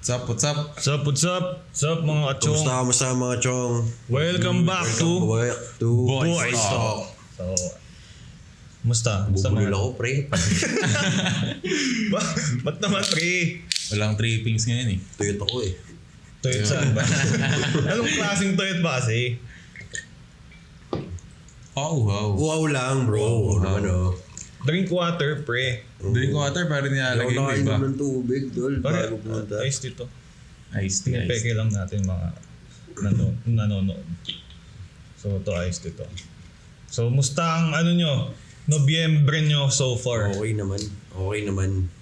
What's up? What's up mga kachong? Kamusta mga chong? Welcome back to Boys Talk. So, musta? Bubulol ako, pre. Ba't naman pre? Walang trippings ngayon eh. Tuyot ako eh. Tuyot saan ba? Anong klaseng tuyot ba kasi? Wow. Wow lang, bro. Wow. Ano? Drink water pre. Drink water para nilalagay mo iba. Nakainom ng tubig, dol. Bago pumunta. Ice dito. Iced tea. Peke lang natin mga nanonood. So ito ice dito. So musta ang ano nyo? Nobyembre nyo so far? Okay naman.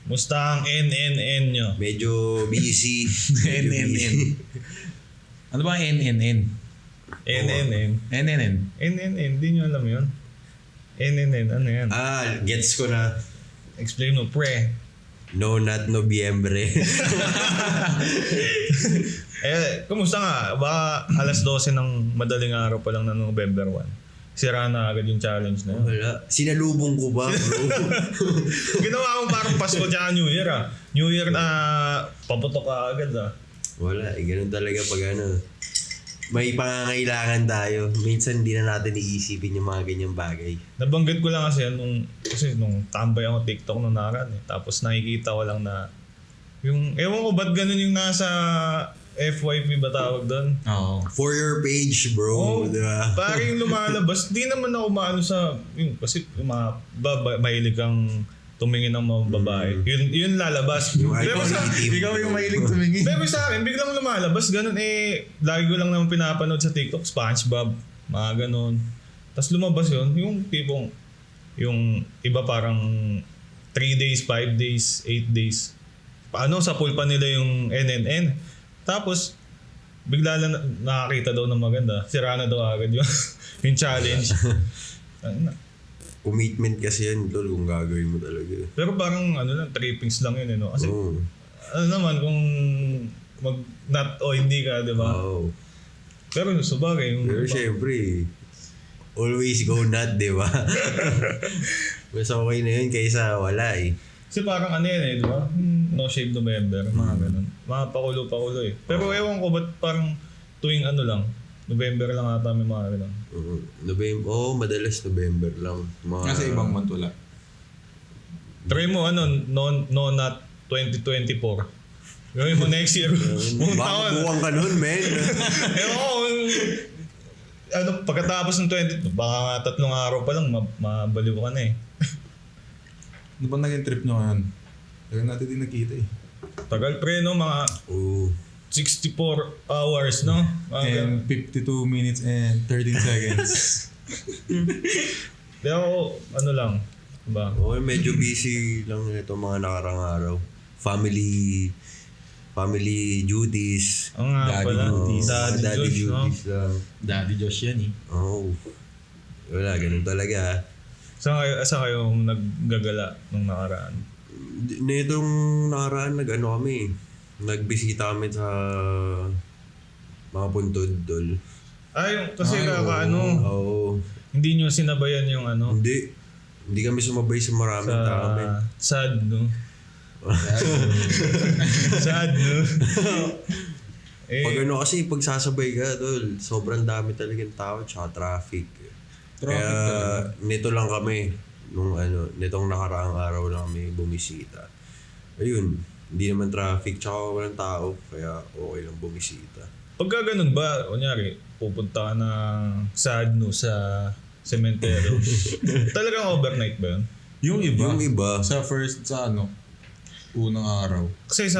Musta ang NNN nyo? Medyo busy. NNN. Ano ba NNN? NNN? NNN. Di nyo alam yun? NNN, ano yan? Gets ko na. Explain mo, pre. No, not Nobyembre. Kumusta nga? Baka alas 12 ng madaling araw pa lang ng November 1. Sira na agad yung challenge na yun. Wala. Sinalubong ko ba, bro? Ginawa akong parang Pasko tsaka New Year ah. New Year na paputok ka agad ah. Wala. Ganun talaga pag ano. May pangangailangan tayo. Minsan hindi na natin iisipin yung mga ganyang bagay. Nabanggit ko lang kasi nung tambay ako TikTok nung nakaraan eh. Tapos nakikita ko lang na ewan ko ba't ganun yung nasa FYP ba tawag doon? Oo. For your page, bro. Diba? Parang lumalabas. Di naman ako maano sa kasi mahilig kang tumingin ng mga babae. Yun lalabas. Yung Pero sa Ikaw yung mahilig tumingin. Pero sa akin, biglang lumalabas. Ganun lagi ko lang naman pinapanood sa TikTok, SpongeBob, mga ganun. Tapos lumabas yun, yung tipong, yung iba parang 3 days, 5 days, 8 days. Paano, sa pool pa nila yung NNN. Tapos, bigla lang nakakita daw ng maganda. Sira na daw agad yung challenge. Commitment kasi yan, tol, kung gagawin mo talaga. Pero parang trippings lang yun, no? Kasi, ano naman, kung not o hindi ka, di ba? Oo. Pero sa bagay, yung Pero syempre, always go not, di ba? Mas okay na yun kaysa wala eh. kasi parang di ba? No Shave November, mga ganun. Mga pakulo-pakulo eh. Pero ewan ko ba't parang tuwing lang, November lang ata may mga ganun. November, madalas November lang. Kasi ibang month wala. Try mo no not 2024. Gawin mo next year. Baka buwang ka nun, men. Pagkatapos ng 20, baka 3 araw pa lang, mabaliw ka na eh. Ano ba naging trip nyo ngayon? Tagal natin din nakita eh. Tagal pre, no? Mga 64 hours, no? And 52 minutes and 13 seconds. Pero lang, diba? Okay, medyo busy lang ito mga nakarang araw. Family duties. Ang nga pala, Daddy duties no? lang. Daddy Josh yan eh. Wala, ganun talaga. Saan kayo naggagala nung nakaraan? Nitong nakaraan, kami. Nagbisita kami sa mga puntod, tol. Kasi Oo. hindi nyo sinabayan yung Hindi kami sumabay sa maraming tao, men. Sad, no? Sad, no? Pag pag sasabay ka, tol, sobrang dami talagang tao, tsaka traffic. Kaya nito lang kami, nitong nakaraang araw lang kami bumisita. Ayun, hindi naman traffic, tsaka walang tao, kaya okay lang bumisita. Pagka ganun ba, kunyari, pupunta ka ng sad, no, sa sementeryo. Talagang overnight ba yun? Yung iba. Sa unang araw. Kasi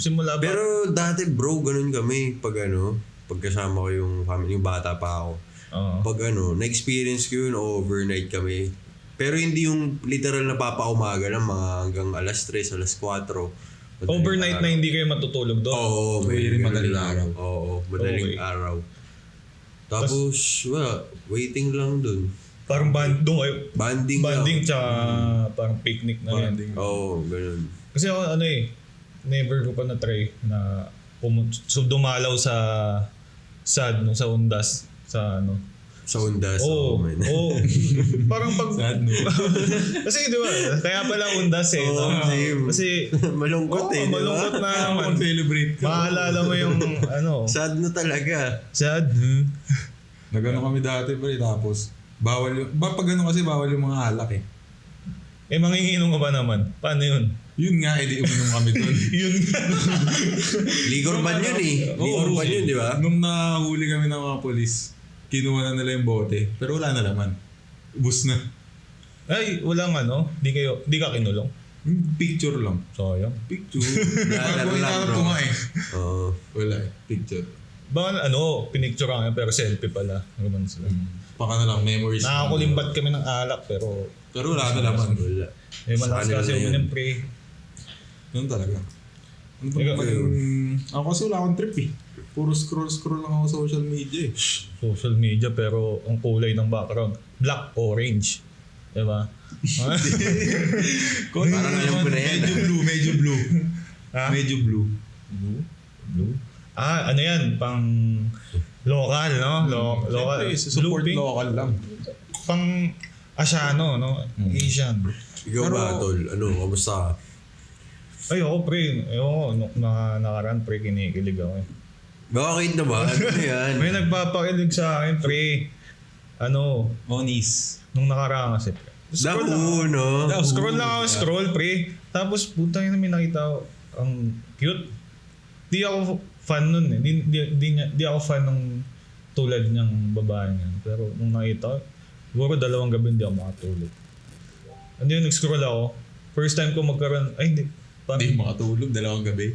simula ba? Pero dati bro, ganun kami pagkasama ko yung family, yung bata pa ako. Pag na-experience ko yun, overnight kami. Pero hindi yung literal na papaumaga lang, mga hanggang alas 3, alas 4. Overnight na hindi kayo matutulog doon? Oo, madaling araw. Oo, madaling araw. Tapos, waiting lang dun. Parang Banding lang. tsaka parang picnic na yan. Oo, ganun. Kasi ako never ko pa na-try na dumalaw sa sad, no, sa Undas, sa Sa undas. Oo. man. Oo. Parang pag... Sad, no? Kasi di ba, kaya pala undas eh. Oo, no? same. Kasi... Malungkot eh, di ba? malungkot na naman. Celebrate ka. Maalala mo yung ano. Sad na talaga. Sad. Nagano kami dati pre, tapos bawal yung... Pag ano kasi bawal yung mga alak eh. Eh, manginginom ka ba naman? Paano yun? Yun nga, edi uminom kami doon. Yun nga. Ligor ban yun eh. Ligor ban yun, di ba? Nung nahuli kami ng mga polis, kinuha na nila yung bote. Pero wala na laman. Ubus na. Ay, walang ano. Di ka kinulong. Picture lang. Sayang. Picture. Lalaro lang, Parang bro. ko nga eh. Oo. Wala eh. Picture. Baka ano, pinicture ka pero selfie pala. Ganun sila. Baka na lang memories. Nakakulimbat kami ng alak pero Pero wala na laman. Wala. malakas Sa kanila kasi na yun. uminom pre. Ganun talaga. Ano ba Ikaw- ako kasi wala akong trip eh. Puro scroll lang ako sa social media eh. Social media pero ang kulay ng background black orange. Diba? Parang alam ko na yan. Medyo blue. Ha? Medyo blue. Blue? Ah, ano yan? Pang local, no? Local. Siyempre, support Blue, pink. local lang. Pang Asiano, no? Asian. Ikaw ba, Tol? Ano, kamusta ka? Ay, ako pre. Ayoko, nakaraan pre, kinikilig ako eh. Bakit naman? Ano yan? May nagpapakilig sa akin pre. Ano, Onis. nung nakaraan kasi pre. Scroll lang ako. Daho, no? Scroll lang ako, scroll pre. Tapos putang ina may nakita ko. Ang cute. Di ako fan nun eh. Di ako fan ng tulad niyang babae niya. Pero nung nakita ko, siguro 2 gabi hindi ako makatulog. Ano yun, nag-scroll ako. First time ko magkaroon, ay hindi. Hindi makatulog 2 gabi.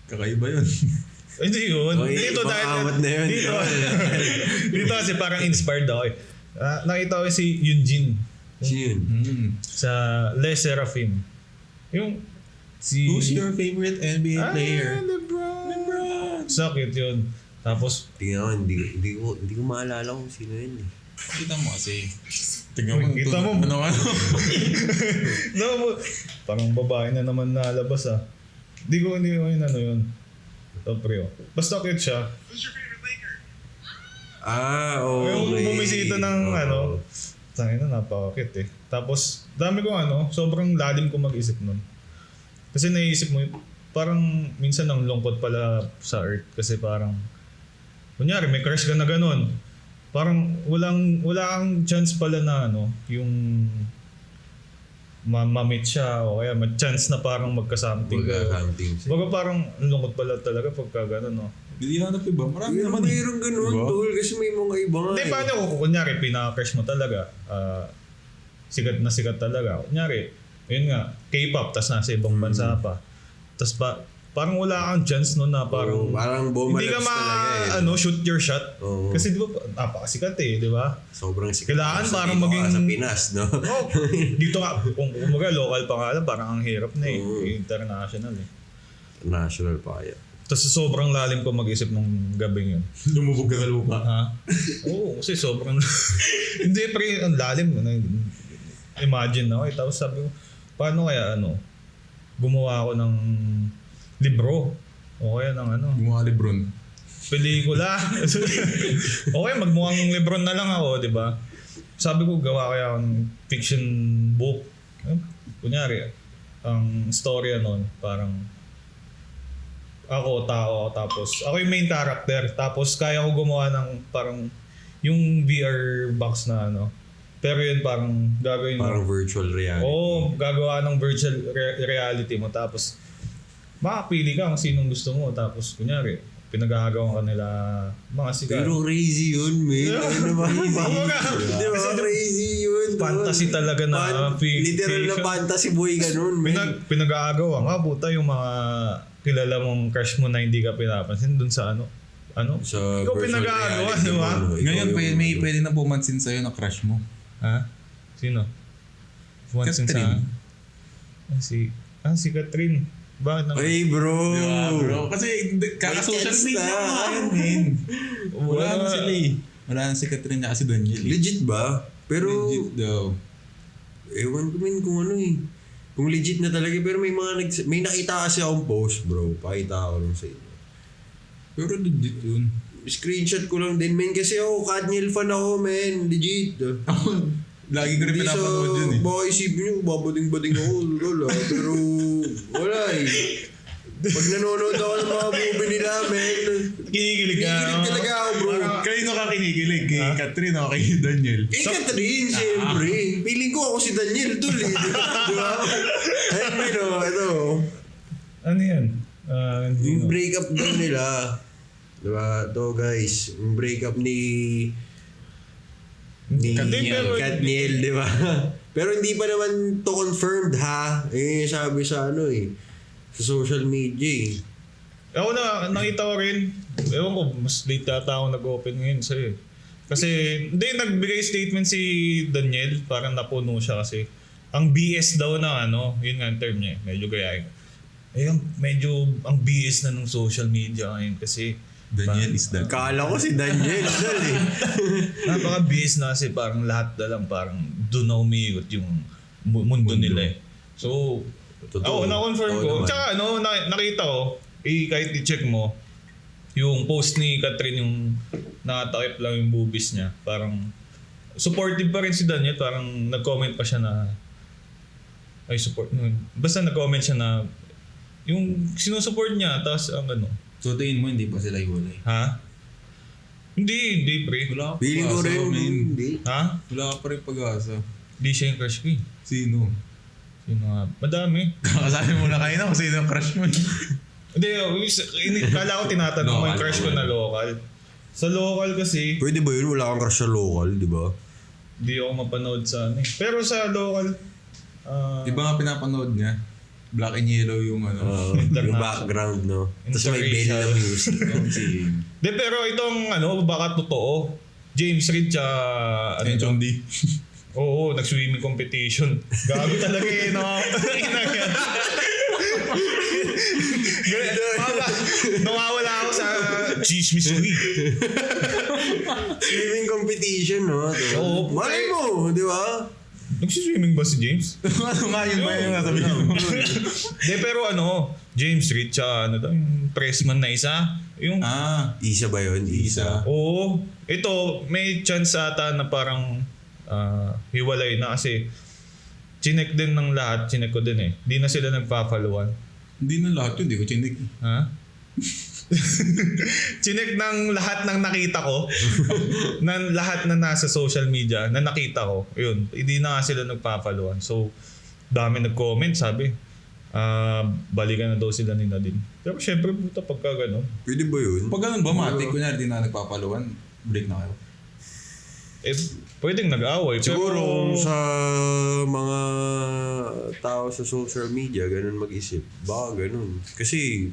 Kakaiba yun. Ay, hindi yun. Oy, Dito ibang dahil... awat na yun. Dito, dito kasi parang inspired ako eh. Nakita ko si Yunjin Sino yun? sa Les Seraphim. Yung si... Who's your favorite NBA player? LeBron. Sakit yun. Tapos, Tingnan ko, hindi ko maalala kung sino yun eh. Kita mo kasi. Tingnan mo. Kita mo. Ano? no, parang babae na naman nalabas ah. Hindi ko yun ano yun. Ito pre oh. Basta cute siya. Ah, okay. Yung bumisita ng Oo. ano. Tangin na napaka-cute eh. Tapos, dami ko sobrang lalim ko mag-isip nun. Kasi naisip mo, parang minsan ang lungkot pala sa Earth. Kasi parang, kunyari may crush ka na ganun. Parang wala kang chance pala na yung ma-meet siya o kaya may chance na parang magka-something ka. Something. Baga parang ang lungkot pala talaga pagka ganun, no? Hindi hanap iba. Marami Pero naman eh. mayroong ganun, Diba? Tol. Kasi may mga iba nga Hindi, eh. paano kung kunyari pinaka-crush mo talaga, sikat na sikat talaga. Kunyari, yun nga, K-pop, tas nasa ibang bansa pa. Tas parang wala kang chance no na parang, Parang hindi ka bomalaps talaga eh. shoot your shot. Oo. Kasi di ba, napakasikat eh, di ba? Sobrang sikat. Kailangan Sa parang dito ka maging- Sa Pinas, no? Oh, dito nga, kung kumaga local pa nga lang, parang ang hirap na eh. Oo. International eh. National pa kaya. Tapos sobrang lalim ko mag-isip nung gabing yun. Lumubog ka sa lupa. Ha? Oo, kasi sobrang... Hindi, pre, ang lalim. Imagine na ako eh. Tapos sabi ko, paano kaya gumawa ako ng libro. O kaya ng Gumawa Lebron. pelikula. Okay, magmukhang Lebron na lang ako, di ba? Sabi ko, gawa kaya ako ng fiction book. Kunyari, ang storya nun, parang ako, tao, tapos ako yung main character, tapos kaya ko gumawa ng parang yung VR box na pero yun parang gagawin mo. Parang virtual reality. Oo, gagawa ng virtual reality mo, tapos makapili ka kung sinong gusto mo, tapos kunyari, pinagagawa ka nila mga sikat. Pero crazy yun, man. Ano ba? Oo nga. Di ba? Crazy yun. Tol. Fantasy talaga na Literal na fantasy boy ganun, man. Pinag-aagawa nga puta yung mga kilala mong crush mo na hindi ka pinapansin dun sa Sa ikaw virtual pinag-aagawa, reality di ba? mo, ikaw Ngayon, yung- pwede na pumansin sa'yo na crush mo. Ha? Sino? Once Catherine. si Catherine. Bakit naman? Ay, bro. Diba, bro? Kasi kaka-social May media chance na. nga yun, men. Wala na sila eh. Wala na si Catherine at si Daniel eh. Legit ba? Pero, Legit daw. ewan ko min kung ano eh. Kung legit na talaga, pero may nakita kasi akong post, bro. Pakita ko lang sa inyo. Pero legit yun. screenshot ko lang din, men. Kasi ako, Katniel fan ako, men. Legit. Lagi ko rin Hindi pinapanood yun eh. baka isipin nyo, babading-bading ako, lola. Pero, wala eh. Pag nanonood ako ng mga movie nila, men. Kinikilig ka. Kinikilig talaga ako, bro. Kanino ka kinikilig? Kay Catherine o kay Daniel? Catherine, siyempre. Feeling ko ako si Daniel, tol eh. Di ba? Ay, pero, ito. Ano yan? Hindi Yung no. breakup daw nila. Diba? Ito guys, yung breakup ni Katniel, di ba? Pero hindi pa naman to confirmed ha. Sabi sa sa social media eh. Ako nakita ko rin. Ewan ko, mas late yata ako nag-open ngayon sa'yo. Kasi, hindi, nagbigay statement si Daniel. Parang napuno siya kasi. Ang BS daw na yun nga ang term niya. Medyo gayahin. Ang BS na ng social media ngayon kasi. Daniel is that. Kala ko si Daniel. eh. Napaka-BS na kasi parang lahat na lang parang doon na umiikot yung mundo nila eh. So, Totoo. na-confirm Oo ko. naman. Tsaka nakita ko, kahit i-check mo, yung post ni Catherine yung nakatakip lang yung boobies niya. Parang supportive pa rin si Daniel. Parang nag-comment pa siya na basta nag-comment siya na yung sinusupport niya. Tapos So tingin mo hindi pa sila iwalay? ha? Hindi pre. Wala ka Feeling ko pag-asa, rin, men. hindi. Ha? Wala ka pa rin pag-asa. Hindi siya yung crush ko eh. Sino? Sino nga? Madami. Kakasabi mo na kayo na kung sino yung crush mo. Hindi, kala ko tinatanong mo yung Local, crush ko na local. Sa local kasi, Pwede ba yun? Wala kang crush sa local, di ba? di ako mapanood sa Pero sa local, Di ba nga pinapanood niya? Black and Yellow yung Yung background, no? Tapos may bell na Interracial. music. de pero itong baka totoo. James Reid siya, Enchong D. Oo, nag-swimming competition. Gago talaga eh, no? Nawawala ako sa chismis ko eh. Swimming competition, no? Oo. Malay mo, di ba? Nagsiswimming ba si James? Ano nga yun ba yung nasabihin mo? De pero James Reid siya, yung pressman na isa. Yung Isa ba yun? Isa. Oo. Ito, may chance ata na parang hiwalay na kasi chinek din ng lahat, chinek ko din eh. Di na sila nagpa-followan. Hindi na lahat yun, hindi ko chinik. Ha? Chinek ng lahat ng nakita ko, ng lahat na nasa social media na nakita ko, yun, hindi na nga sila nagpa-followan. So, dami nag-comment, sabi, balikan na daw sila ni Nadine. Pero syempre, puta, pagka gano'n. Pwede ba yun? Pag ganun ba, matik, kunyari di na nagpapaluan, break na kayo. Pwedeng nag-away. Siguro pero, sa mga tao sa social media, ganun mag-isip. Baka ganun. Kasi,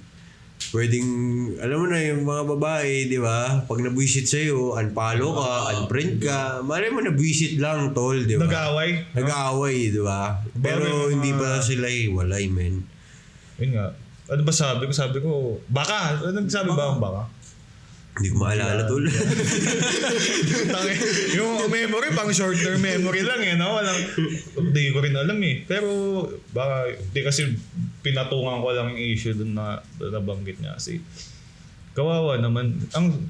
pwedeng, alam mo na yung mga babae, di ba? Pag nabwisit sa'yo, unfollow ka, unfriend ka. Malay mo nabwisit lang, tol, di ba? nag-away. Nag-aaway, di ba? Pero Bakit hindi mga- pa sila walay, men. Yun nga. Ano ba sabi ko? Sabi ko, baka. Ano nagsabi ba ang baka? Hindi ko maalala, tol. Yung memory, pang short term memory lang eh, no? Hindi ko rin alam eh. Pero baka, di kasi pinatungan ko lang yung issue dun na nabanggit niya kasi kawawa naman.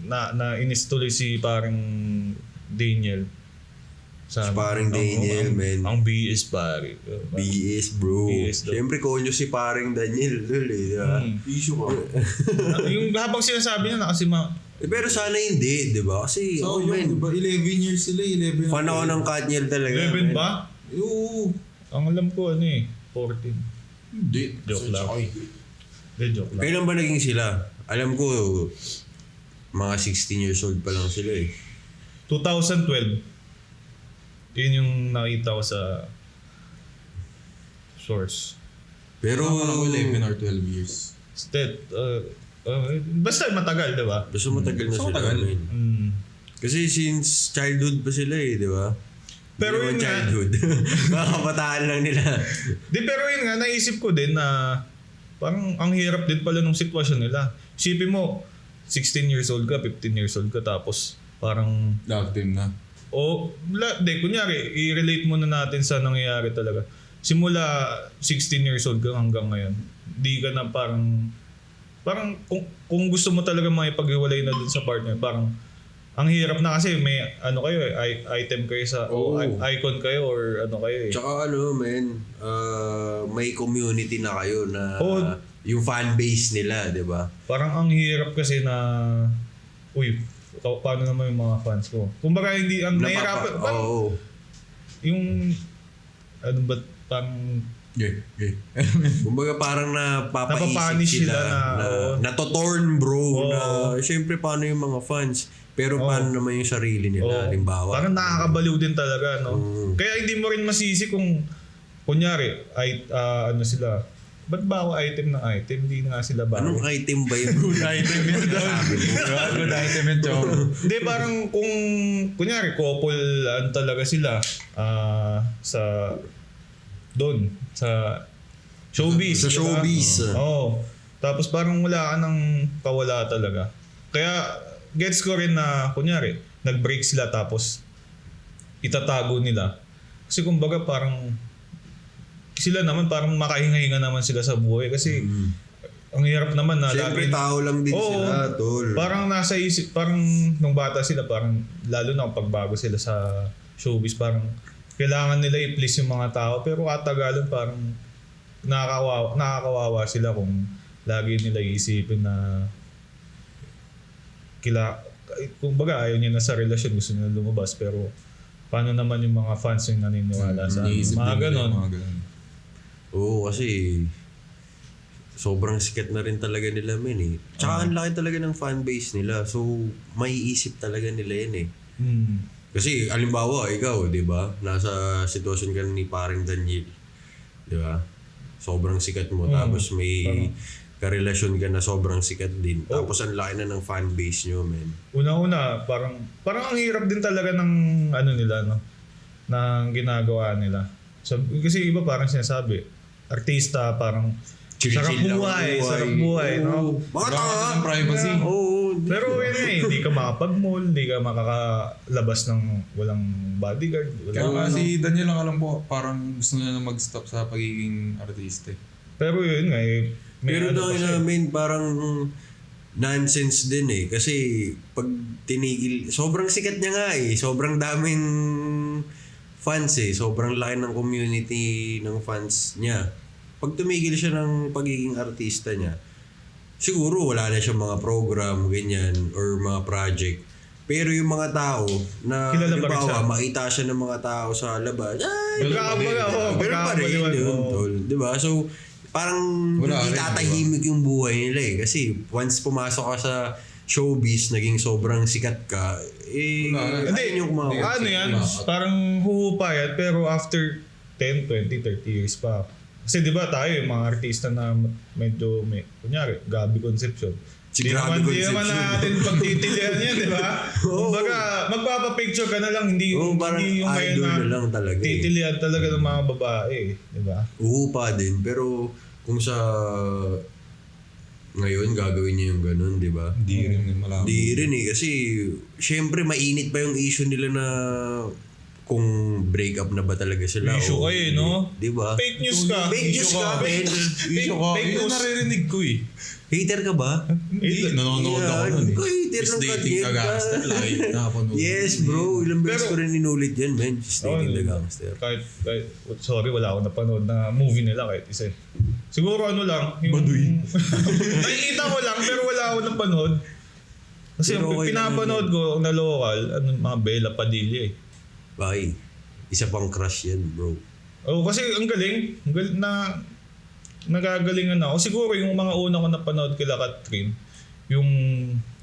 Nainis tuloy si parang Daniel. Si paring Daniel, men. Ang BS pare. BS, bro. BS daw. Siyempre, konyo si paring Daniel, tol, eh, di ba? Issue ka. Yung habang sinasabi niya na kasi Pero sana hindi, di ba? Kasi, So, yun, diba? 11 years sila, 11. fan ako ng Katniel talaga. 11 men. ba? Oo. Ang alam ko 14. Hindi. Joke lang. Hindi, joke lang. Kailan ba naging sila? Alam ko, mga 16 years old pa lang sila eh. 2012. Yun yung nakita ko sa source. Pero, Pero 11 or 12 years. Basta matagal, di ba? basta matagal na So, sila. matagal. men. Mm. Kasi since childhood pa sila eh, di ba? Pero Hindi naman yun nga. childhood. Mga kabataan lang nila. Pero yun nga, naisip ko din na parang ang hirap din pala nung sitwasyon nila. Isipin mo, 16 years old ka, 15 years old ka, tapos parang Love team na. kunyari, i-relate muna natin sa nangyayari talaga. Simula 16 years old ka hanggang ngayon, di ka na parang parang kung gusto mo talaga makipaghiwalay na dun sa partner, parang ang hirap na kasi may ano kayo item kayo sa icon kayo or ano kayo eh. Tsaka may community na kayo na yung fan base nila, di ba? Parang ang hirap kasi na paano naman yung mga fans ko? Kumbaga hindi ang nahirapan yung ano ba parang kumbaga parang napapaisip sila na nato-torn bro na syempre paano yung mga fans pero paano naman yung sarili nila halimbawa parang nakakabaliw din talaga no. Kaya hindi mo rin masisi kung kunyari ano sila ba't ba ako item ng item? Hindi na nga sila ba? Anong item ba yun? Good item yun. Good item yun, Chong. Hindi, parang kung kunyari couple talaga sila sa doon sa showbiz. Sa showbiz. Oo. Tapos parang wala ka ng kawala talaga. Kaya gets ko rin na kunyari nag-break sila tapos itatago nila. Kasi kumbaga parang sila naman parang makahinga-hinga naman sila sa buhay kasi ang hirap naman na siyempre tao lang din sila tol. Parang nasa isip parang nung bata sila parang lalo na kapag bago sila sa showbiz parang kailangan nila i-please yung mga tao pero katagalan parang nakakawawa sila kung lagi nila iisipin na kumbaga ayaw niya na sa relasyon gusto nila lumabas pero paano naman yung mga fans yung naniniwala sa mga ganon. Oo, kasi sobrang sikat na rin talaga nila men eh. Tsaka ang laki talaga ng fanbase nila. So, maiisip talaga nila yan eh. Kasi, alimbawa, ikaw, di ba? Nasa sitwasyon ka ni paring Daniel. Di ba? Sobrang sikat mo. Tapos may karelasyon ka na sobrang sikat din. Tapos ang laki na ng fanbase nyo, men. Una-una, parang ang hirap din talaga ng ano nila, no? Ng ginagawa nila. So, kasi iba parang sinasabi, artista parang sarap buhay, no? Baka ng privacy. Pero hindi ka makapag-mall, hindi ka makakalabas ng walang bodyguard. Kaya si Daniel lang alam po, parang gusto na mag-stop sa pagiging artista. Pero yun nga pero namin parang nonsense din eh. Kasi pag tinigil, sobrang sikat niya nga eh. Sobrang daming fans eh. Sobrang laki ng community ng fans niya. Pag tumigil siya ng pagiging artista niya, siguro wala na siyang mga program, ganyan, or mga project. Pero yung mga tao na halimbawa, makita siya ng mga tao sa labas, pero pa rin yun, tol. Diba? So, parang hindi tatahimik yung buhay nila eh. Kasi once pumasok ka sa showbiz, naging sobrang sikat ka, hindi yung ano yan, parang huhupayat, pero after 10, 20, 30 years pa. Kasi di ba tayo yung mga artista na medyo kunyari, Gabby Concepcion. Di naman natin pagtitilihan yan, di ba? Kumbaga, magpapapicture ka na lang, hindi yung idol na lang talaga. Titilihan talaga ng mga babae, di ba? Uhupa din, pero kung sa ngayon gagawin niya yung ganun, di ba? Hindi rin malaman. Hindi rin eh, kasi syempre mainit pa yung issue nila na kung break up na ba talaga sila. Issue kayo, no? Di ba? Fake news ka. Fake news ka, men. Fake news. Naririnig ko eh. Hater ka ba? Hindi. Nanonood ako nun eh. Hater ng Dating ka gangster. Lagi nakapanood. Yes bro. Ilang beses ko rin inulit yan, men. Dating the gangster. Kahit, sorry, wala akong napanood na movie nila kahit isa. Siguro ano lang. Baduy. Nakikita ko lang pero wala akong napanood. Kasi pinapanood ko na local, mga Bella Padilla eh. Bakit? Isa pang crush yan, bro. Kasi ang galing na nagagalingan ako. Siguro yung mga una ko napanood kila Catherine, yung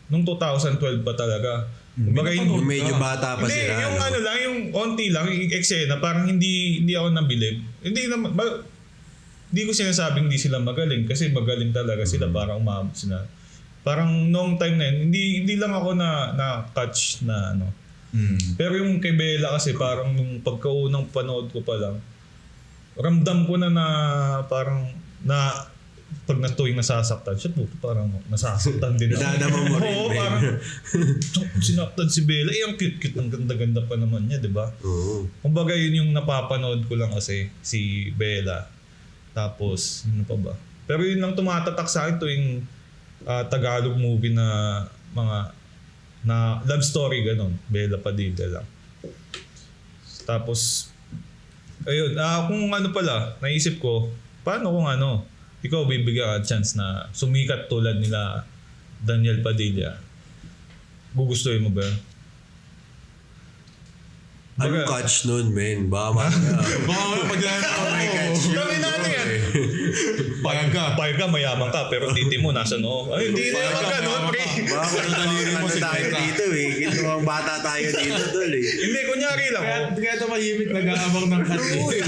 nung 2012 pa talaga. Medyo bata pa sila. Yung ano lang, yung onti lang, yung eksena, parang hindi ako nabilib. Hindi ko sinasabing hindi sila magaling kasi magaling talaga sila, parang umabot sila. Parang noong time na yun, hindi lang ako na catch na ano. Pero yung kay Bella kasi parang nung pagkaunang panood ko pa lang, ramdam ko na parang na pag tuwing nasasaktan siya, parang nasasaktan din ako. Nadadama mo rin. Oo, parang sinaktan si Bella. Ang cute-cute, ang ganda-ganda pa naman niya, di ba? Oo. Kumbaga yun yung napapanood ko lang kasi, si Bella. Tapos, ano pa ba? Pero yun lang tumatatak sa akin tuwing Tagalog movie na mga na love story ganun. Bella Padilla lang. Tapos ayun, kung ano pala, naisip ko, paano kung ikaw bibigyan ka chance na sumikat tulad nila Daniel Padilla. Gugustuhin mo ba? Anong catch nun, men? Baka mamaya. Baka paglaan ako May catch yun. Dami natin yan. Payag ka, mayaman ka, pero titi mo nasa noo. Ay, hindi naman ganun, pre. Baka kung daliri mo si tayo Teka. dito eh. Ginawang bata tayo dito, tol eh. Hindi, kunyari lang. Kaya ito mahimik nag-aabang ng cut eh.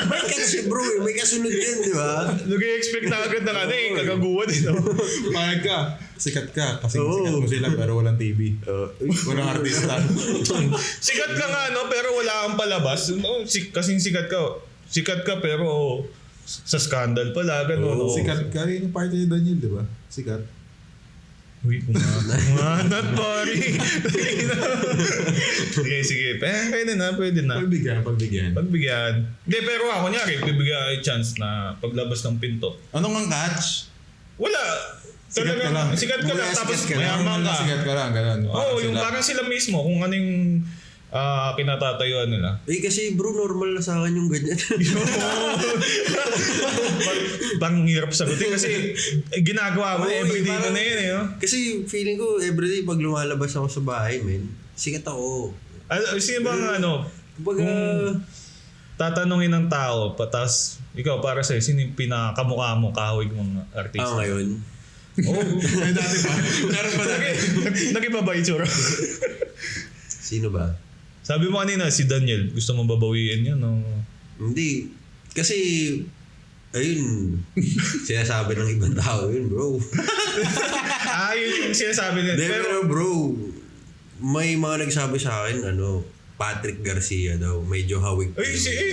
May catch bro eh. May kasunod yan, di ba? Nag-expect na agad ng kagaguhan eh. Payag ka, sikat ka. Kasi sikat mo sila pero walang TV. Walang artista. Sikat ka nga, pero wala kang palabas. Kasing sikat ka pero sa scandal pala, gano'n. Sikat ka, yun yung party ni Daniel, di ba? Sikat. Uy, umanat, pari. Sige. Pwede na. Pagbigyan. Hindi, pero kunyari, bibigyan ay chance na paglabas ng pinto. Anong ang catch? Wala. Sikat ka lang. Sikat ka lang, tapos Sikat ka lang. mayaman ka. Sikat ka lang, gano'n. Oo, yung parang sila mismo, kung anong kinatatayuan nila. Eh kasi bro, normal na sa akin yung ganyan. Parang hirap sagutin kasi ginagawa mo everyday ko na yun eh. No? Kasi feeling ko everyday pag lumalabas ako sa bahay, men, sikat ako. Sino bang Kumbaga, tatanungin ng tao, patas ikaw para sa'yo, sino yung pinakamukha mo, kahawig mong artista? ngayon. Ay, dati pa. Meron pa dati. Nag-iba ba itsura? Sino ba? Sabi mo kanina, si Daniel, gusto mo babawiin yun? No? Hindi. Kasi, ayun, sinasabi ng ibang tao yun, bro. Yun yung sinasabi nila. Pero bro, may mga nagsabi sa akin, Patrick Garcia daw, medyo hawig.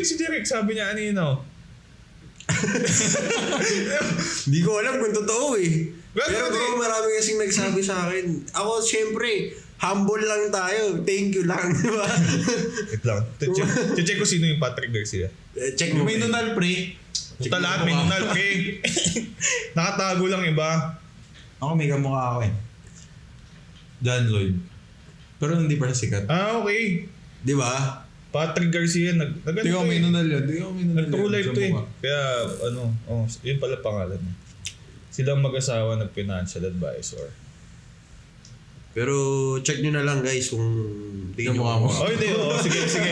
Si Derek, sabi niya ano. Hindi ko alam kung totoo eh. Pero bro, Hindi. marami kasing nagsabi sa akin. Ako, syempre, humble lang tayo. Thank you lang, di ba? Wait lang. Check ko sino yung Patrick Garcia. Check mo. May nunal pre. Puta lahat, may nunal, pre. Nakatago lang iba. Ako may kamukha ako eh. John Lloyd. Pero hindi pa siya sikat. Okay. Di ba? Patrick Garcia, Di ko may nunal yan. Nag-true life to eh. Sa mukha. Kaya, yun pala pangalan niya. Silang mag-asawa nag-financial advisor. Pero check nyo na lang guys kung tingin Yung nyo mukha mo. Hindi. Sige. Sige,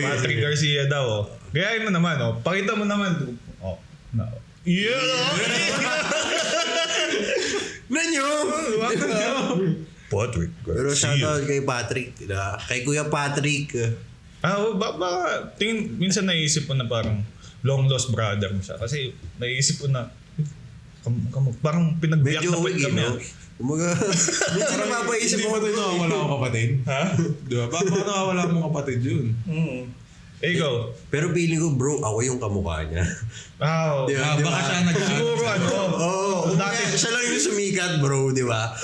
Patrick sige. Garcia daw. Gayahin mo naman, Pakita mo naman. Yeah! na nyo! Patrick Pero shoutout kay Patrick. Kay Kuya Patrick. Baka minsan naisip ko na parang long lost brother mo siya. Kasi naisip ko na parang pinagbiyak Medyo na wig, kami. no? Kumaga, minsan napapaisip Hindi mo. mo tayo nakawala akong kapatid. Ha? Di ba? Baka nakawala akong kapatid yun. Ikaw? Pero feeling ko bro, ako yung kamukha niya. Di ba? Baka siya Siguro Oo, dati siya lang yung sumikat bro, di ba?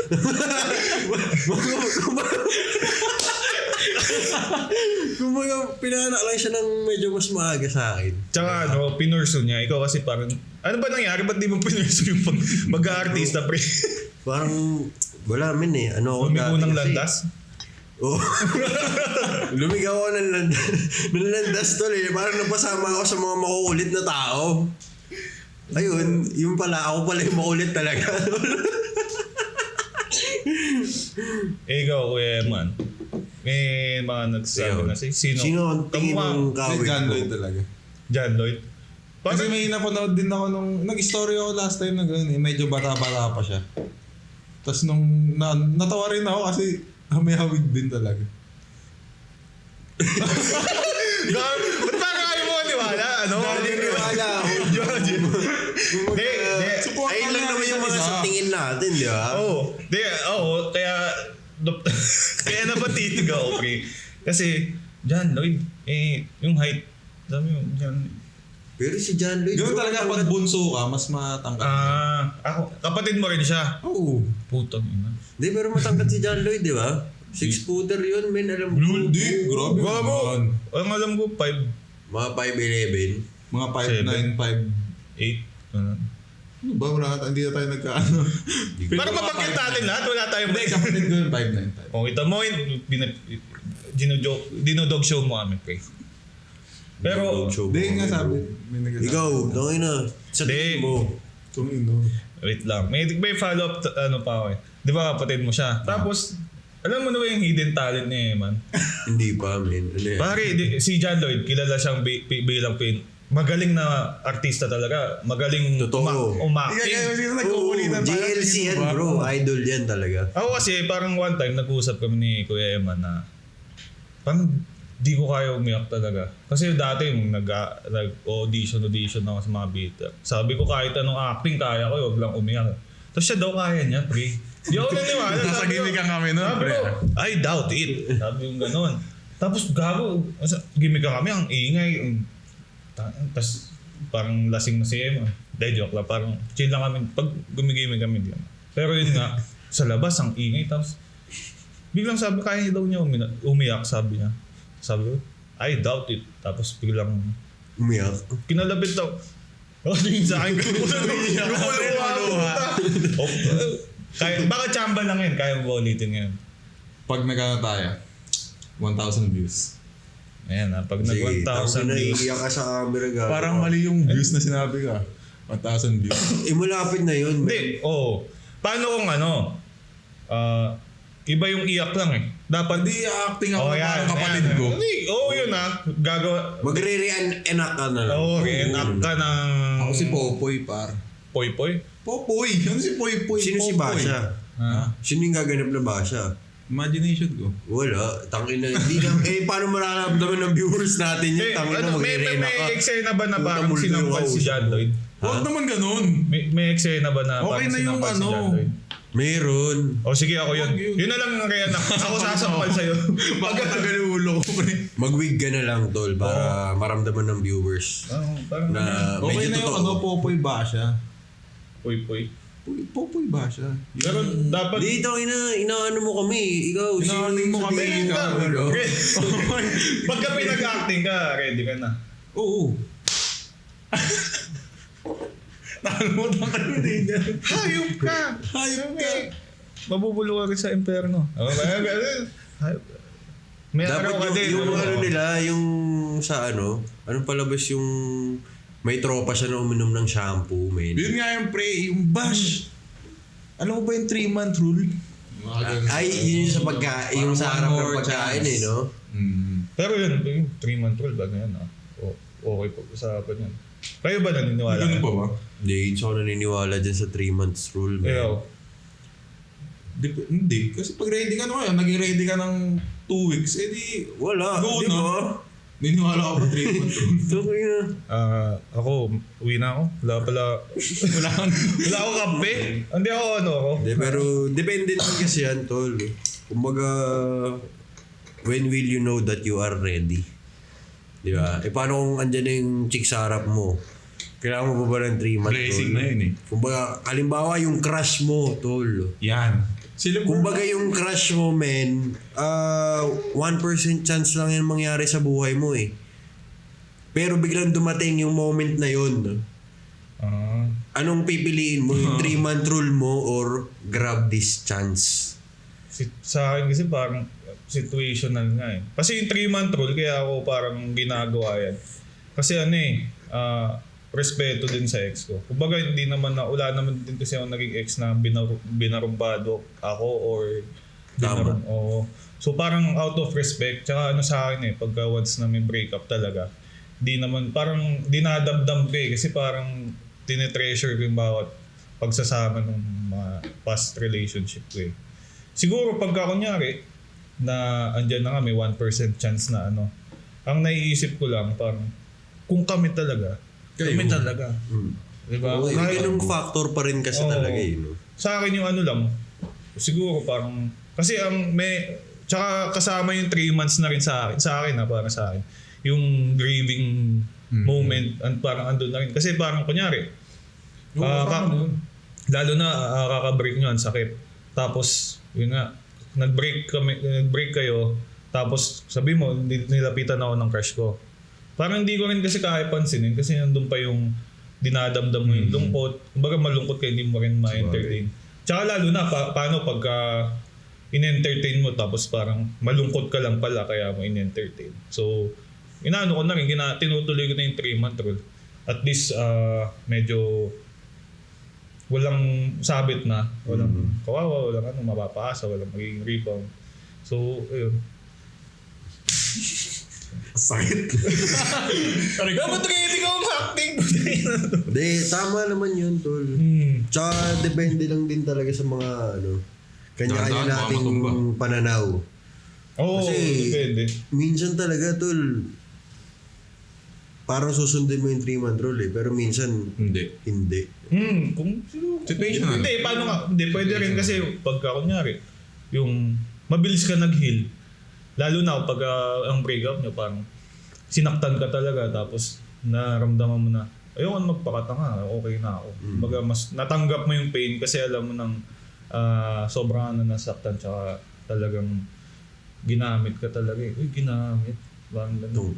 Kumbaga, pinanak lang siya ng medyo mas maaga sa akin. Tsaka pinurso niya. Ikaw kasi parang, ano ba nangyari? Ba't di mo pinurso yung mag-artista, pre? Parang, wala min eh. Ako Lumigo dati ng kasi- landas? Oo. Lumigaw ako ng landas tol eh. Parang napasama ako sa mga makukulit na tao. Ayun, yung pala, ako pala yung makulit talaga. Ikaw, Kuya Eman. May mga nagsabi na sino? Sino ang tingin Kamukha? ng Si kawig John mo? Lloyd talaga. John Lloyd. Kasi may napanood din ako nung... Nag-story ako last time na gano'n eh. Medyo bata-bata pa siya. Tapos nung... natawa rin ako kasi may hawig din talaga. Ba't parang ayaw mo maniwala? Naniniwala ako. Hindi. Ayun lang naman yung mga sa tingin natin, di ba? Kaya kaya napatitig ako, pre. Kasi, John Lloyd, yung height, dami yung John. Pero si John Lloyd, Gano'n bro, talaga pag bunso ka, mas matangkad. Ako, kapatid mo rin siya. Oo. Putang ina. Hindi, pero matangkad si John Lloyd, di ba? 6-footer yun, men. Alam mo. Hindi, grabe naman. Ang alam ko, 5'8". Mga 5'11". Mga 5'9", 5... Ano ba? Hindi na tayo nagkaano. Para mabanggit natin lahat, wala tayong... Hindi, kapatid ko yung 5'9". Kung kita mo, dinodog show mo kami, pre. Pero, Hindi nga sabi. May nagsasabi. Ikaw, tangin na. Sa tingin mo. Tumino. wait lang. May follow-up ano pa ako eh. Di ba kapatid mo siya? Tapos, alam mo na ba yung hidden talent niya man? Hindi pa, man. Ano yan? Pare, si John Lloyd, kilala siyang bilang magaling na artista talaga. Magaling Totoo. umaking. Sino Oo, nagkukulitan tayo? GLC yan, bro. Idol yan talaga. Ako kasi parang one time nag-uusap kami ni Kuya Eman na parang di ko kaya umiyak talaga. Kasi dati nag-audition ako sa mga bita. Sabi ko kahit anong acting kaya ko, huwag lang umiyak. Tapos siya daw kaya niya, pre. Di ako naniwala. Nasa gimikan kami nun, Sabi pre. ko, I doubt it. Sabi yung ganun. Tapos gago, gimikan kami, ang ingay. Tapos parang lasing na si Emma. Dahil joke lang, parang chill lang kami. Pag gumigimik kami, di naman. Pero yun nga, sa labas, ang ingay. Tapos biglang sabi, kaya daw niya umiyak, sabi niya. Sabi ko, I doubt it. Tapos biglang Umiyak. kinalabit daw. O, tingin sa akin. Kaya, baka chamba lang yun. Kaya mo ba ulitin ngayon? Pag nagkano tayo, 1,000 views. Ayan ha, pag Sige, nag-1,000 views. iiyak ka sa camera, gago. Parang mali yung views na sinabi ka. 1,000 views. Malapit na yun, man. Hindi, oo. Paano kung iba yung iyak lang eh. Dapat Hindi acting ako Oh, na yan, parang kapatid yan. ko. Hindi, yun gagawa. Magre-reenact ka na lang. Oo, reenact ka ng... Ako si Popoy, par. Poy-poy? Popoy! Ano si Popoy? Sino si Popoy. Basha? Ha? Sino yung gaganap na Basha? Imagination ko. Wala. Tangin na. Hindi na. Paano mararamdaman ng viewers natin yung tangin na may magre-reenact ka? eksena ba na Puta, parang multo yung sinampal si kausap John mo. Lloyd? Huwag naman ganun. May eksena ba na Okay parang na yung sinampal si ano. John Lloyd? Meron. O sige, ako yun. Wag yun. Yun na lang ang reenact. Ako sasampal sa'yo. Pagkatagal yung ulo ko, pre. Mag-wig ka na lang, tol, para maramdaman ng viewers Parang na Okay medyo na yung ano, totoo. Popoy Basha. Poy-poy. Popoy Basha. Pero dapat... Dito, inaano mo kami. Ikaw, Inaaning mo kami. sabihin Ikaw, ka, ano? Pagka pinag-acting ka, ready ka na. Oo. Nakalimutan ka rin din yan. Hayop ka! Hayop ka. Mabubulo ka rin sa impyerno. Hayop ka. May dapat araw ka din. yung ano nila, yung sa anong palabas yung may tropa siya na uminom ng shampoo, man. Yun nga yung pre, yung bash. Alam mo ba yung 3-month rule? Ay, yun yung sa yung sa harap ng pagkain eh, no? Pero yun, yung 3-month rule ba na yan? Okay po, usapan yan. Kayo ba naniniwala? Ganun pa ba? Hindi, hindi ako naniniwala dyan sa 3 months rule, man. Ayaw. Hindi. Kasi pag ready ka na naging ready ka ng 2 weeks, edi Wala, go di na. ba? Niniwala ako pa 3-month rule. Tukoy na. Ako, uwi na ako. Wala ako kape. Hindi ako ako. Hindi, pero depende din kasi yan, tol. Kumbaga, when will you know that you are ready? Di ba? Paano kung andyan na yung chick sa harap mo? Kailangan mo ba ng 3 months? Blessing tol? na yun eh. Kumbaga, halimbawa yung crush mo, tol. Yan. Sila Kumbaga yung crush mo, men, 1% chance lang yan mangyari sa buhay mo eh. Pero biglang dumating yung moment na yun. Anong pipiliin mo? Yung 3-month rule mo or grab this chance? Sa akin kasi parang situational nga eh. Kasi yung 3-month rule, kaya ako parang ginagawa yan. Kasi respeto din sa ex ko. Kumbaga hindi naman wala naman din kasi ako naging ex na binarumbado ako or Tama. Oo. So parang out of respect, tsaka sa akin pagka once na may breakup talaga, di naman, parang dinadamdam ko kasi parang tinetreasure ko yung bawat pagsasama ng mga past relationship ko Siguro pagka kunyari, na andyan na nga, may 1% chance na ang naiisip ko lang, parang, kung kami talaga, kami talaga. Diba? Oo, ganung factor pa rin kasi Oo. talaga eh. No? Sa akin yung lang, siguro parang, kasi tsaka kasama yung 3 months na rin sa akin para sa akin, yung grieving moment, parang andun na rin. Kasi parang kunyari, lalo na kaka-break nyo, ang sakit. Tapos, yun nga, nag-break kayo, tapos sabi mo, nilapitan ako ng crush ko. Parang hindi ko rin kasi kaya pansinin kasi nandun pa yung dinadamdam mo yung lungkot. Kumbaga malungkot ka, hindi mo rin ma-entertain. Tsaka lalo na, paano pagka in-entertain mo tapos parang malungkot ka lang pala kaya mo in-entertain. So, inaano ko na rin, tinutuloy ko na yung 3-month rule. At least, medyo walang sabit na, walang kawawa, walang mapapaasa, walang magiging rebound. So, ayun. Sakit. Dapat kayo hindi ka umacting. Hindi, tama naman yun, tol. Tsaka depende lang din talaga sa mga kanya-kanya Dahan-dahan, nating baka matumba. pananaw. Oo, Kasi depende. minsan talaga, tol, parang susundin mo yung 3-month rule pero minsan Hindi. hindi. Kung Situational. Hindi, paano nga? Hindi, pwede rin kasi pagka kunyari, yung mabilis ka nag-heal, lalo na pag ang breakup nyo, parang sinaktan ka talaga tapos naramdaman mo na, ayoko na magpakatanga, okay na ako. Baga mas natanggap mo yung pain kasi alam mo nang sobrang nasaktan tsaka talagang ginamit ka talaga eh. Uy, ginamit. Parang Itong,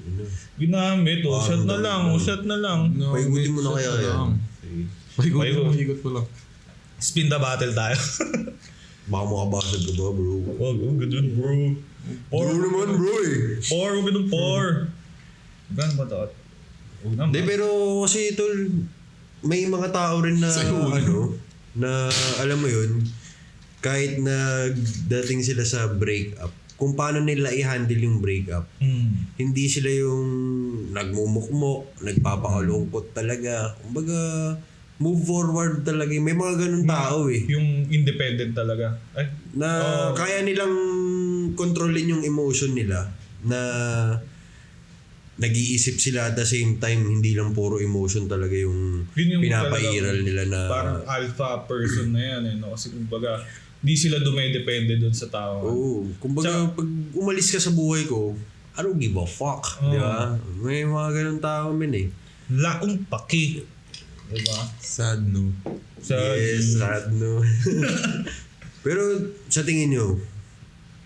ginamit, shot na lang, shot na lang. No, Paigutin mo na kaya yan. Paigutin mo, ikot pa lang. Spin the battle tayo. Baka makabasag ka ba, bro? Wag, ganun bro. Bro naman, bro eh. Ganun por. Ganun ba ito? Hindi, pero kasi tol, may mga tao rin na, Sa'yo, na alam mo yun, kahit na dating sila sa breakup, kung paano nila i-handle yung breakup, hindi sila yung nagmumukmok, nagpapakalungkot talaga. Kumbaga, move forward talaga. May mga ganun tao eh. Yung independent talaga. Ay, Na kaya nilang kontrolin yung emotion nila. Na nag-iisip sila at the same time, hindi lang puro emotion talaga yung yun yung pinapairal talagang nila na... parang alpha person na yan eh. No? Kasi kumbaga, di sila dumedepende doon sa tao. Oo. Kumbaga, pag umalis ka sa buhay ko, I don't give a fuck. Di ba? May mga ganun tao min eh. Laong paki. Diba? Sad no. Yes, sad no. Pero sa tingin nyo,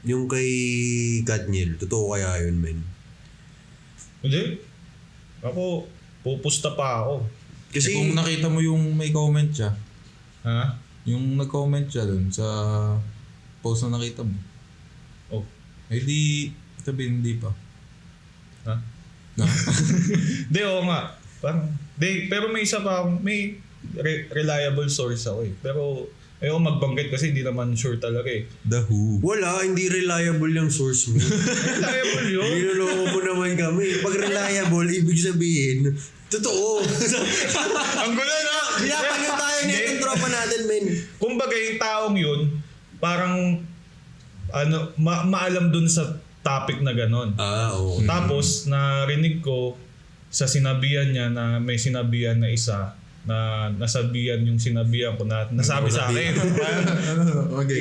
yung kay Katniel, totoo kaya yun, men? Hindi. Ako, pupusta pa ako. Kasi, Kung nakita mo yung may comment siya, Ha? yung nag-comment siya dun sa post na nakita mo, Oh. eh di, sabihin hindi pa. Ha? Na? Hindi, oo nga. Parang, pero may isa pa akong, may reliable source ako eh. Pero, ayoko magbanggit kasi hindi naman sure talaga eh. The Who. wala, hindi reliable yung source mo. Reliable yun. Niloloko mo naman kami. Pag reliable, ibig sabihin, totoo. Ang gulo na! Pinapanood tayo na yung tropa natin, men. Kumbaga yung taong yun, parang, maalam dun sa topic na ganon. Oo. Tapos, narinig ko sa sinabihan niya na may sinabihan na isa na nasabihan yung sinabihan ko na nasabi sa akin. Okay.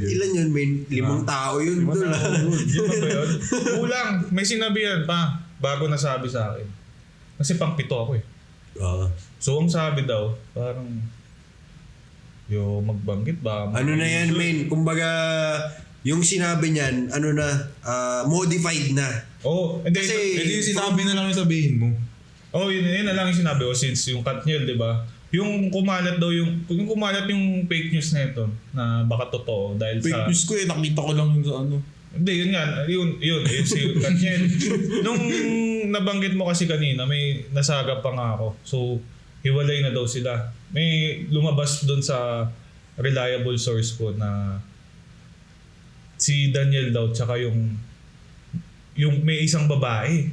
Ilan yun, men? 5 tao yun. Tol. Yun ba yun? Kulang. May sinabihan pa bago nasabi sa akin. Kasi pang 7 ako eh. So, ang sabi daw, parang magbanggit ba? Ano na yan, men? Kumbaga, yung sinabi niyan, modified na. Oh, hindi. Kasi- Hindi yung sinabi na lang yung sabihin mo. Yun na lang yung sinabi ko since yung Katniel, di ba? Yung kumalat yung fake news na ito na baka totoo dahil Fake sa... news ko eh, nakita ko lang yung sa ano. Hindi, yun nga. Yun si Katniel. Nung nabanggit mo kasi kanina, may nasagap pa nga ako. So, hiwalay na daw sila. May lumabas doon sa reliable source ko na si Daniel daw tsaka yung may isang babae.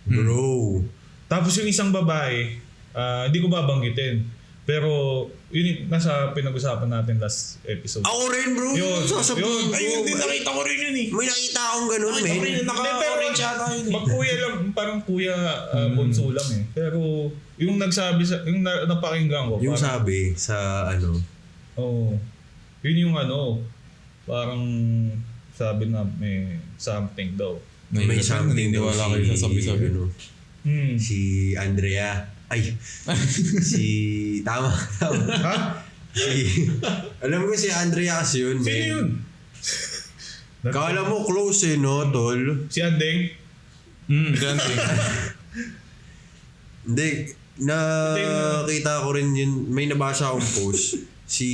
Bro. Tapos yung isang babae, hindi ko babanggitin. Pero yun yung nasa pinag-usapan natin last episode. Ako rin, bro. Yun, Sasabihin yun. ko. Ayun din, nakita ko rin yun eh. May nakita akong ganun, men. Naka-orange yata yun eh. Magkuya lang, parang kuya bunso lang eh. Pero yung nagsabi yung napakinggan ko. Yung parang, sabi sa yun yung parang sabi na may something daw. may something daw Naniniwala kayo sa sabi-sabi. Si Andrea. Ay. Tama. Ha? Alam ko si Andrea kasi yun, Sino men. yun? Kala mo close eh, no, tol? Si Andeng? Ganti. Hindi. nakita ko rin yun, may nabasa akong post, si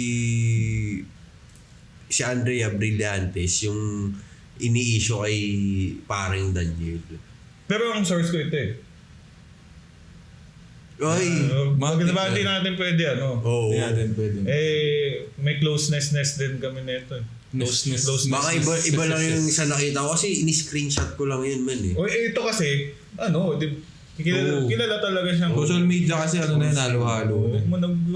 Andrea Brillantes, yung ini-issue kay paring Daniel. Pero ang source ko ito eh. Ay, Hindi natin pwede oo. Hindi natin pwede. may closeness din kami nito eh. Closeness. Baka iba lang yung sa nakita ko kasi ini-screenshot ko lang yun man eh. O ito kasi, kilala talaga siyang... Social media kasi na yun, halo-halo.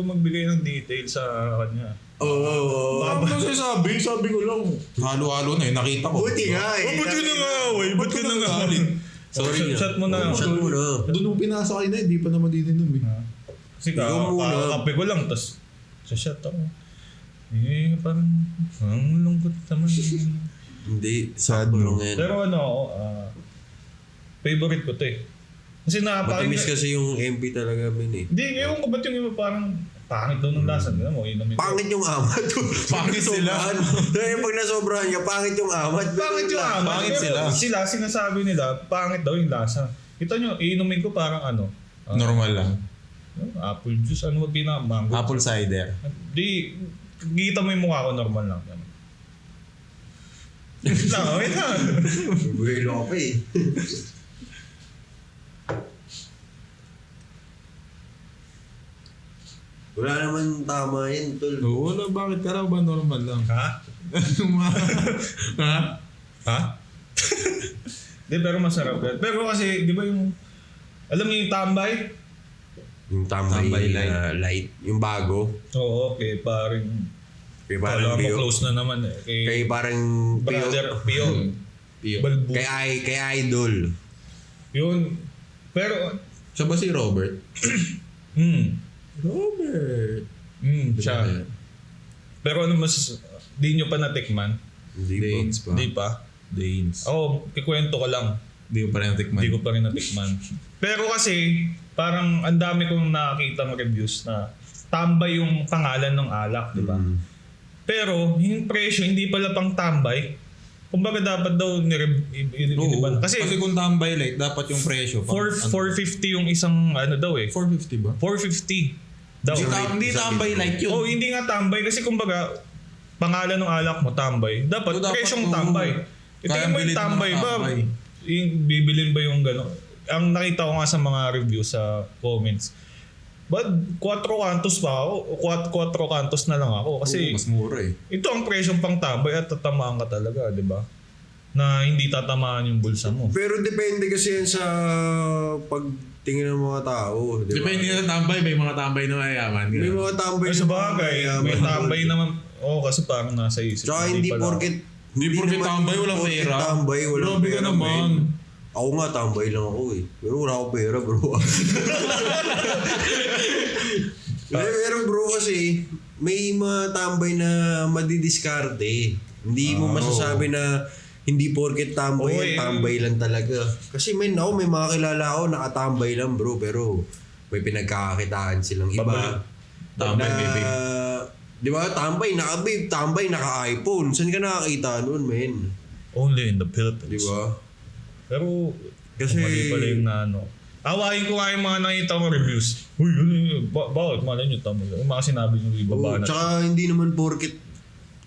Magbigay ng details sa kanya. Oo. Ano sabi ko lang. Halo-halo na nakita ko. Buti nga eh. Ba't ka nangaway? Ba't ka nangaway? Sorry. Shot mo na. Shot mo na. Doon mo pinasa kayo na, hindi pa naman dininom eh. Kasi Ikaw muna. kakakape ko lang, tas sa shot ako. Parang, ang lungkot naman. Hindi, sakto lang yan. Pero favorite ko to eh. Kasi Matamis kasi yung MP talaga min eh. Hindi, ngayon ko ba't yung iba parang pangit daw ng lasa nila mo. Pangit yung amat. Pangit sila. Dahil pag nasobrahan ka, pangit yung amat. Pangit yung amat. Pangit Pero sila. sinasabi nila, pangit daw yung lasa. Kita nyo, iinumin ko parang Normal lang. apple juice, mango. Apple cider. Di, kita mo yung mukha ko, normal lang. Wait lang. Buhelo ka pa eh. Wala naman tama yan, tol. Wala, bakit ka raw ba normal lang? Ha? Ha? Ha? Di, pero masarap yan. Pero kasi, di ba yung, alam niyo yung tambay? Yung tambay light. Yung bago. Oo, okay, parang, Kay parang alam mo, Pio. close na naman eh. Kay parang Brother Pio. Pio. Balbu. Kay Idol. Yun. Pero, Siya ba si Robert? Robert. siya. Pero di nyo pa natikman? Danes pa. Di pa. Danes. Ako, kikwento ko lang. Di ko pa rin natikman. Hindi ko pa rin natikman. Pero kasi, parang ang dami kong nakakita ng reviews na tambay yung pangalan ng alak, di ba? Pero, yung presyo, hindi pala pang tambay. Kumbaga dapat daw Oo. Kasi kung tambay light, dapat yung presyo. 450 yung isang daw eh. 450 ba? 450 daw. Hindi tambay light yun. Oh, hindi nga tambay kasi kumbaga pangalan ng alak mo tambay. Dapat presyong tambay. Ito Kaya mo yung bilhin mo ng tambay ba? tambay. Yung bibilin ba yung gano'n? Ang nakita ko nga sa mga review sa comments. But 4 kantos pa ako. 4 kantos na lang ako. Kasi Mas mura eh. ito ang presyong pang tambay at tatamaan ka talaga, di ba? Na hindi tatamaan yung bulsa mo. Pero depende kasi yan sa pagtingin ng mga tao. Di ba? Depende sa tambay. May mga tambay na mayayaman. May mga tambay Ay, na sa bagay, may tambay naman. Oo, kasi parang nasa isip. Tsaka hindi pala. porket Hindi porket tambay, walang porket pera. Tambay, walang Grabe ka pera. naman. men. Ako nga, tambay lang ako eh. Pero wala akong pera, bro. Pero bro kasi, may mga tambay na madidiskarte. Hindi mo masasabi na hindi porket tambay, Oo, yan, tambay lang talaga. Kasi may mga kilala ako nakatambay lang bro, pero may pinagkakakitaan silang iba. Tambay, baby. Di ba? Tambay, naka-babe. Tambay, naka-iPhone. Saan ka nakakita nun, men? Only in the Philippines. Di ba? Pero, Kasi- mali pala yung awahin ko nga yung mga nakita ko reviews. Uy, bakit? Malay nyo, tama. Yung mga sinabi nyo, ibaba na. Tsaka hindi naman porket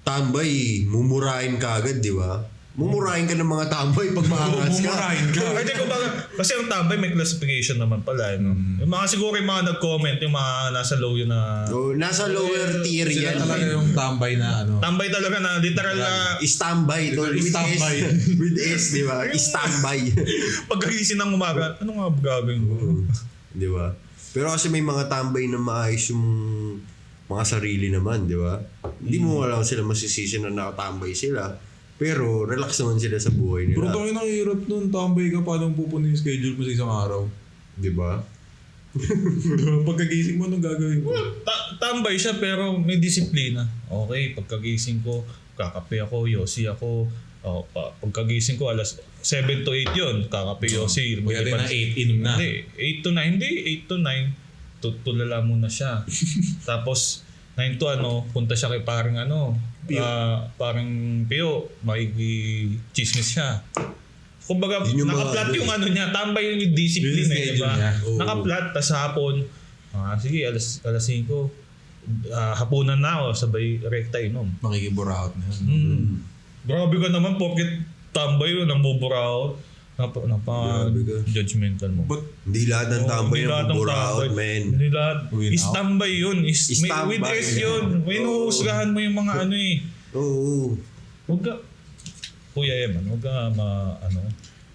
tambay, mumurahin ka agad, di ba? Mumurahin ka ng mga tambay pag maangas ka. Mumurahin ka. Ay, di ko ba, kasi ang tambay may classification naman pala. No? Yung mga siguro yung mga nag-comment, yung mga nasa low yun na... So, nasa lower tier Sila yan. talaga yung tambay na ano. Tambay talaga na, literal na Standby, tol. With Standby. S. With S, di ba? Standby. pagkagising ng umaga, ano nga gagawin ko? Di ba? Pero kasi may mga tambay na maayos yung mga sarili naman, di ba? Hindi mo lang sila masisisi na nakatambay sila. Pero relax naman sila sa buhay Bro, nila. tayo nang hirap nun. Tambay ka, paano pupunin yung schedule mo sa isang araw? Di ba? Pagkagising mo, anong gagawin mo? Tambay siya pero may disiplina. Okay, pagkagising ko, kakape ako, yosi ako. Pagkagising ko, alas 7 to 8 yun, kakape, yosi. Kaya din na 8, inom na. Hindi, 8 to 9. Hindi, 8 to 9. Tulala muna siya. Tapos, 9 to punta siya kay parang Pio. Parang Pio, chismis siya. kumbaga, Yun yung mga naka-flat ano yung eh. ano niya, tambay yung discipline Yung eh, schedule diba? niya. Oo. Naka-flat, tas hapon, sige, alas 5, hapunan na ako, sabay rekta inom. Makikiburaot na yun. Grabe ka naman, pocket tambay yun, ang buburaot. Grabe ka. Judgmental mo. But Hindi lahat ng tambay Hindi lahat ng ng buraot, tambay. men. Hindi lahat. Win out. Is-tambay yun. Is-tambay. With S yun. Hinuhusgahan mo yung mga ano eh. Oo. Huwag ka, Kuya Eman, huwag ka Hindi,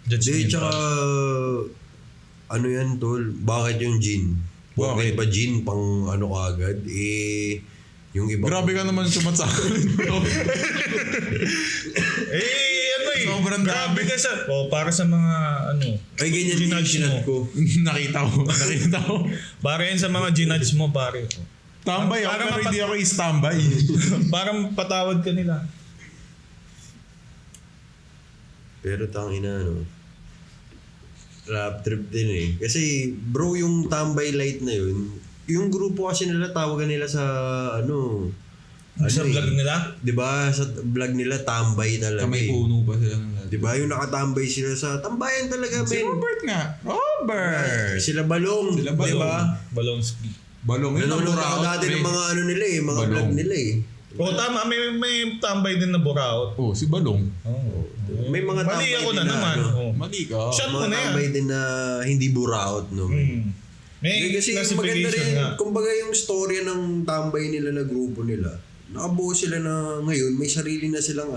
judgmental. tsaka ano yan, tol? Bakit yung gin? Bakit ba gin pang ano kagad? Yung iba... grabe ka naman sumat sa akin. Sobrang grabe ka sa, para sa mga Ay, ganyan din yung ginudge sinat mo. ko. Nakita ko. Para yan sa mga ginudge mo, pare. Tambay ako, pero hindi ako is-tambay. Parang patawad ka nila. Pero tangina, rap trip din eh. Kasi bro, yung tambay light na yun, yung grupo kasi nila, tawagan nila sa Sa vlog nila? Diba? Sa vlog nila, tambay talaga Kamay eh. puno pa sila. Diba? Yung nakatambay sila sa tambayan talaga, Si men. Robert nga. Robert! Sila Balong. Sila Balong. Diba? Balonski. Balong yun ang Nanonood ako buraot. dati ng mga ano nila eh, mga Balong. vlog nila eh. Tama, may tambay din na buraot. Oh, si Balong. May mga Mali tambay ako din na naman. Oh. Mali ka. Shot mo Mga na yan. tambay din na hindi buraot, no? May Kasi maganda classification rin, nga. kumbaga yung storya ng tambay nila na grupo nila, nakabuo sila na ngayon, may sarili na silang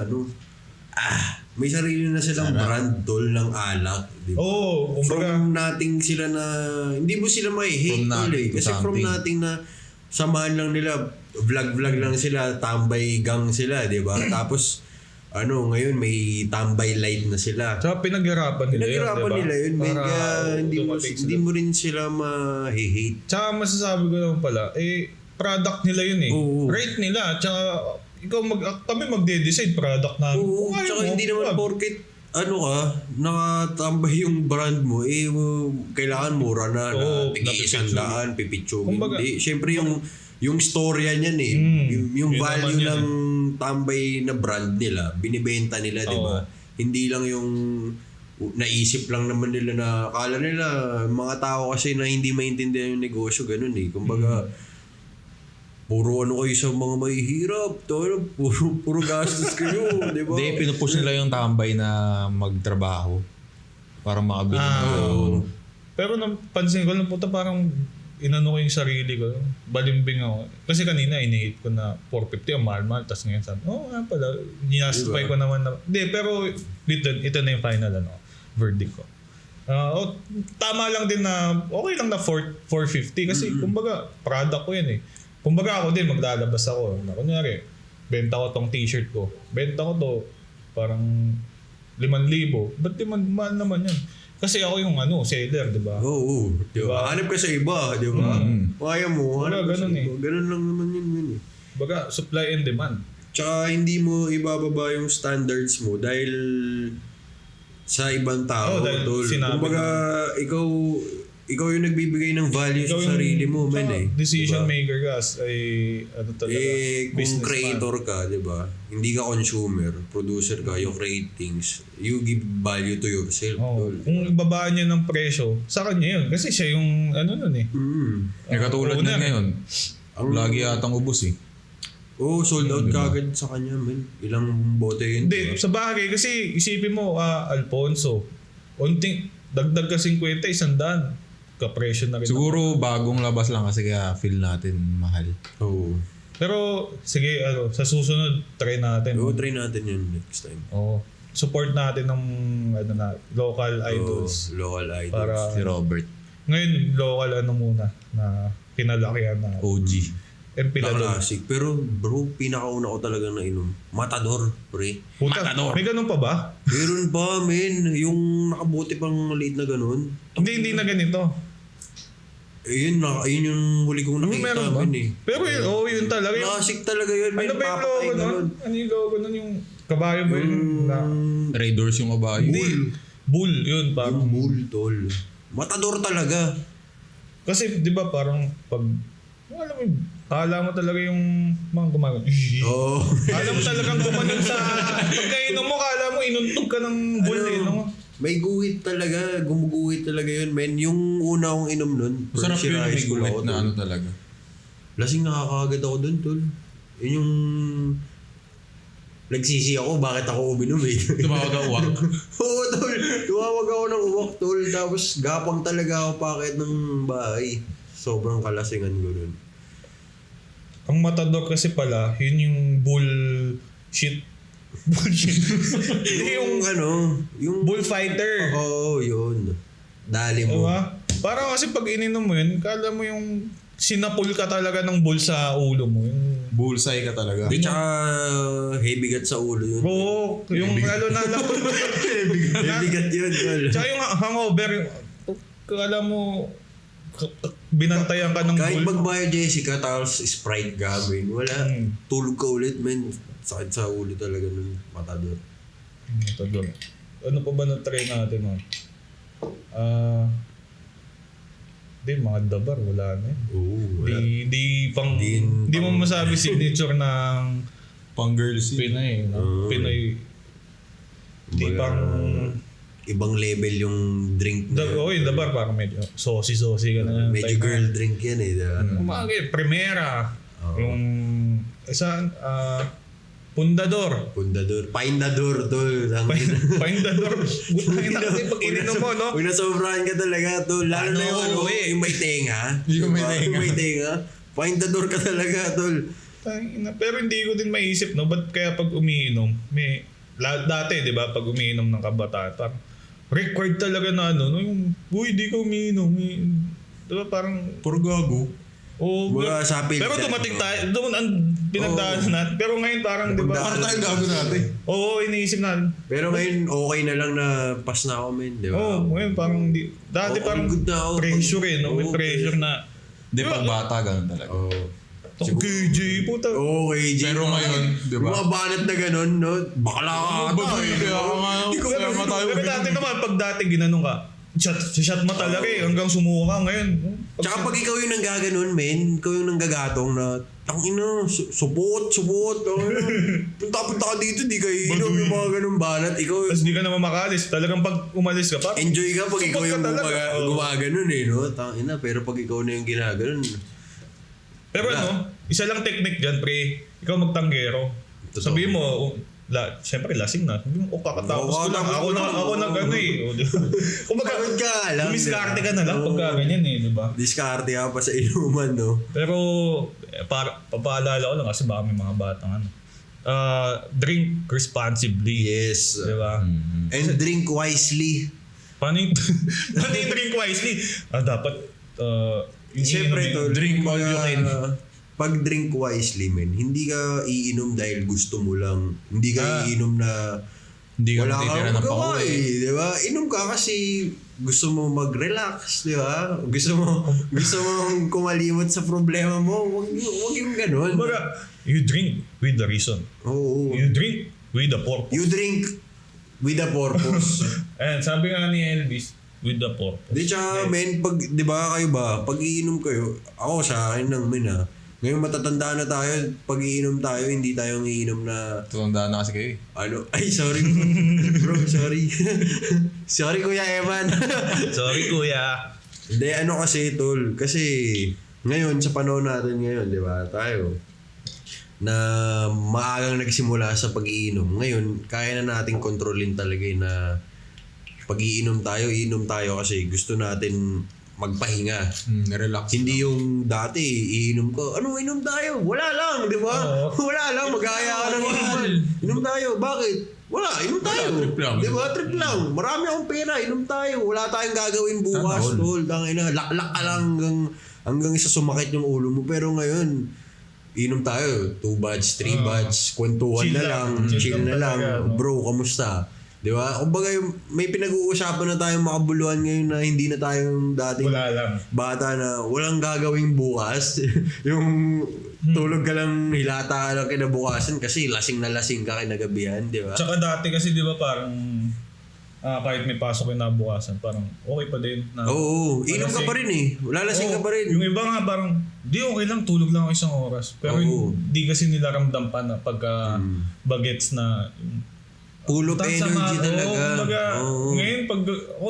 may sarili na silang brand tol ng alak, di ba? Oo, kumbaga. From nothing sila na, hindi mo sila may From hate tol nothing eh. to Kasi from something. nothing na samahan lang nila, vlog lang sila, tambay gang sila, di ba? Tapos, ngayon may tambay light na sila. Tsaka pinaghirapan nila yun, Pinaghirapan diba? nila yun, men. Para Kaya dumating hindi sila. mo rin sila ma-hate. Tsaka masasabi ko naman pala, product nila yun eh. Oo. Rate nila. Tsaka kami magde-decide product namin. Oo, Kung ayaw tsaka mo, hindi naman wag. porket nakatambay yung brand mo, kailangan mura na, Oo, tig-100, pipitsugin. Kumbaga- Hindi, syempre yung storya niyan eh, yung yun value naman yun ng tambay na brand nila, binibenta nila, di ba? Oo. Hindi lang yung naisip lang naman nila na, akala nila, mga tao kasi na hindi maintindihan yung negosyo, ganun eh. Kumbaga, puro kayo sa mga mahihirap, puro gastos kayo, di ba? Hindi, pinupush nila yung tambay na magtrabaho. Para makabili ng Pero napansin ko, puta parang inano ko yung sarili ko. Balimbing ako. Kasi kanina inihate ko na 450 ang mahal-mahal. Tapos ngayon sabi, nga pala. Ninasipay ko naman na. Hindi, pero ito na yung final verdict ko. Tama lang din na, okay lang na 450 kasi kumbaga, product ko yan eh. Kumbaga ako din, maglalabas ako. Kunyari, benta ko tong t-shirt ko. Benta ko to, parang 5,000. Ba't mahal naman yan? Kasi ako yung seller, di ba? Oo. Diba? Hanap ka sa iba, di ba? Kaya mo, hanap ka sa ganun iba. Ganun lang naman yun eh. Baga, supply and demand. Tsaka hindi mo ibababa yung standards mo dahil sa ibang tao, dahil tol. sinabi Kumbaga, ikaw yung nagbibigay ng value Ikaw sa sarili mo, men eh. Decision Diba? maker ka ay talaga, Kung businessman. creator ka, di ba? Hindi ka consumer, producer ka, you create things. You give value to yourself, Oh, tol. kung ibabaan niya ng presyo, sa kanya yun. Kasi siya yung nun eh. katulad owner. na ngayon. Lagi yatang ubos eh. Sold out kagad sa kanya, men. Ilang bote yun. Hindi, sa bagay kasi isipin mo, Alfonso, dagdag ka 50, 100. Kapresyo na rin. Siguro bagong labas lang kasi kaya feel natin mahal. Oo. Pero sige, sa susunod, try natin. Try natin yun next time. Support natin ng local idols. Local idols. Para Si Robert. ngayon, local muna na kinalakihan na OG. Empilador. Classic. Pero bro, pinakauna ko talaga na inom. Matador, pre. Puta, may ganun pa ba? Meron pa, men. Yung nakabuti pang maliit na ganun. Hindi na ganito. Yun yung huli kong nakita, Meron ba? men eh. Pero yun talaga. Classic talaga yun, men. Ano ba yung Papatay logo ka nun? Ano yung logo nun? Yung kabayo ba yun? Raiders yung kabayo. Bull, yun. Parang. Yung bull, tol. Matador talaga. Kasi di ba parang pag, alam mo, kala mo talaga yung mga gumagano. Alam mo talagang gumanon sa, pagkainom mo, kala mo inuntog ka ng bull eh. No? May guhit talaga, gumuguhit talaga yun, men. Yung una kong inom nun, Masarap first year yun yung high may school guhit ako, na tol. ano talaga. Lasing nakakaagad ako dun, tol. Yun yung... Nagsisi ako, bakit ako uminom eh. Tumawag ang uwak. Oo, tol. Tumawag ako ng uwak, tol. Tapos gapang talaga ako pakit ng bahay. Sobrang kalasingan ko dun. Ang matador kasi pala, yun yung bullshit. Yung ano, yung... Bullfighter. Oo, yun. Dali mo. Diba? Parang kasi pag ininom mo yun, kala mo yung sinapul ka talaga ng bull sa ulo mo. Yung... Bullseye ka talaga. Di tsaka heavy gut sa ulo yun. Oo, yung lalo na lang. Heavy gut yun, tol. Tsaka yung hangover, kala mo binantayan ka ng Kahit bull. magbayad Jessica tapos Sprite gamit, wala. Tulog ka ulit, men. Sakit sa ulo talaga nun. Matador. Matador. Ano pa ba na-try natin, man? Hindi, mga dabar, wala na yun. Oo, wala. Di mo masabi signature ng Pang girls. Pinay. No? Pinay. Di Kumbaga, pang... ibang level yung drink na. Oy, dabar parang medyo saucy ka na. Medyo girl drink yan eh. Diba? Umagay, Primera. Yung isa, Pundador. Pundador. Paindador, tol. Paindador. Butangin na kasi pag ininom mo, no? Pag nasobrahan ka talaga, tol. Lalo na yung ano, yung may tenga. Yung may Diba? tenga. Yung may tenga. Paindador ka talaga, tol. Pero hindi ko din maisip, no? Ba't kaya pag umiinom, dati, di ba, pag umiinom ng kabataan, parang required talaga na ano, no? Yung, uy, di ka umiinom. Di ba, parang... Puro gago. Oh, Mga sapil. pero dumating tayo, doon ang pinagdaanan natin. Pero ngayon parang, di ba? Para tayo gago natin. Oo, iniisip natin. Pero ngayon, okay na lang na pass na ako, men. Di ba? Oo, ngayon parang di... Dati Oo, parang good na ako. pressure eh, no? May Oo, pressure na... Di pag bata, ganun talaga. Oo. KJ, puta. Okay, Jay. Pero ngayon, di ba? Mga banat na ganun, no? Bakla ka ata. Baboy, eh. kaya ako nga. Kaya matayo. Pero dati naman, pag dati ginanong ka, shot mo talaga eh, hanggang sumuka ka ngayon. Tsaka pag ikaw yung nanggaganon, men, ikaw yung nanggagatong na, tangina, supot. Punta ka dito, di kayo inom yung mga ganun banat. Ikaw, Tapos di ka naman makalis. Talagang pag umalis ka pa, enjoy ka pag ikaw Supot ka yung talaga. Oo. gumaganon eh, no? Tangina, pero pag ikaw na yung ginaganon, pero ano, isa lang technique dyan, pre. Ikaw magtanggero. Totoo. Sabihin mo, siyempre lasing na. Sabihin mo, kakatapos ko lang. Ako nag ano eh. Kumbaga, pagod ka lang. dumiskarte ka na lang pagka ganyan eh, di ba? Diskarte ka pa sa inuman, no? Pero, papaalala ko lang kasi baka may mga batang ano. Drink responsibly. Yes. Di ba? And drink wisely. Paano yung drink wisely? Dapat, Siyempre, tol, drink all you can. Pag drink wisely, men, hindi ka iinom dahil gusto mo lang. Hindi ka iinom na Hindi ka wala matitira kang ng magawa panguwi. eh. Di ba? Inom ka kasi gusto mo mag-relax, di ba? Gusto mo kumalimot sa problema mo. Wag yung ganun. Kumbaga, you drink with the reason. Oo. You drink with the purpose. You drink with a purpose. And sabi nga ni Elvis, with the purpose. Di tsaka, men, pag, di ba kayo ba, pag iinom kayo, ako sa akin lang, men, ha. Ngayon matatanda na tayo, pag iinom tayo, hindi tayong iinom na, Tumandaan na kasi kayo eh. ano, ay, sorry. Bro, sorry. Sorry, Kuya Eman. Sorry, kuya. Hindi, ano kasi, tol, kasi, ngayon, sa panahon natin ngayon, di ba, tayo, na maagang nagsimula sa pag-iinom. Ngayon, kaya na nating kontrolin talaga na pag iinom tayo kasi gusto natin magpahinga. Relax. Hindi yung dati, iinom ko, ano, inom tayo? Wala lang, di ba? Oo. Wala lang, mag-aya ka ng inuman. Inom tayo, bakit? Wala, inom tayo. trip lang. Di ba? Trip lang. Marami akong pera, inom tayo. Wala tayong gagawin bukas, Sana all. tol. Tangina, laklak ka lang hanggang isa sumakit yung ulo mo. Pero ngayon, inom tayo, 2 batch, 3 batch, kwentuhan Chill na lang. lang, Chill chill na lang lang. talaga, no? Bro, kamusta? Di ba? Kumbaga, may pinag-uusapan na tayong makabuluhan ngayon na hindi na tayong dating Wala lang. bata na walang gagawing bukas. Yung tulog ka lang, hilata ka lang kinabukasan kasi lasing na lasing ka kinagabihan, di ba? Tsaka dati kasi di ba parang kahit may pasok yung nabukasan, parang okay pa din. Na, Oo, inom ka Malasing. pa rin eh. Lalasing ka Oo, pa rin. Yung iba nga parang, di okay lang, tulog lang ako isang oras. Pero Oo. hindi kasi nila ramdam pa na pagka bagets na Full of Tapos energy talaga. Oo. Ngayon pag...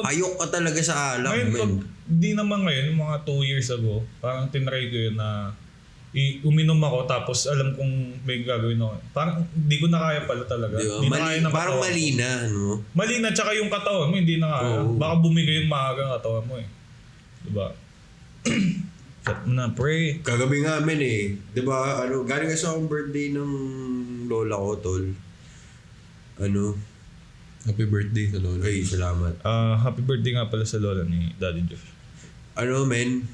Ayok ka talaga sa alak, Ngayon pag... men. Di naman ngayon, yung mga 2 years ago, parang tinry ko yun na uminom ako tapos alam kong may gagawin ako. Parang hindi ko na kaya pala talaga. Di ba? Di na kaya ng Parang katawan ko. mali na, no? Mali na, tsaka yung katawan mo, hindi na kaya. Oo. Baka bumigay yung maaga ang katawan mo eh. Diba? Shut mo na, pre. Kagabi nga, men eh. Di ba, galing kasi akong birthday ng lola ko, tol. Happy birthday sa lola. Ay, salamat. Happy birthday nga pala sa lola ni Daddy Josh. Men,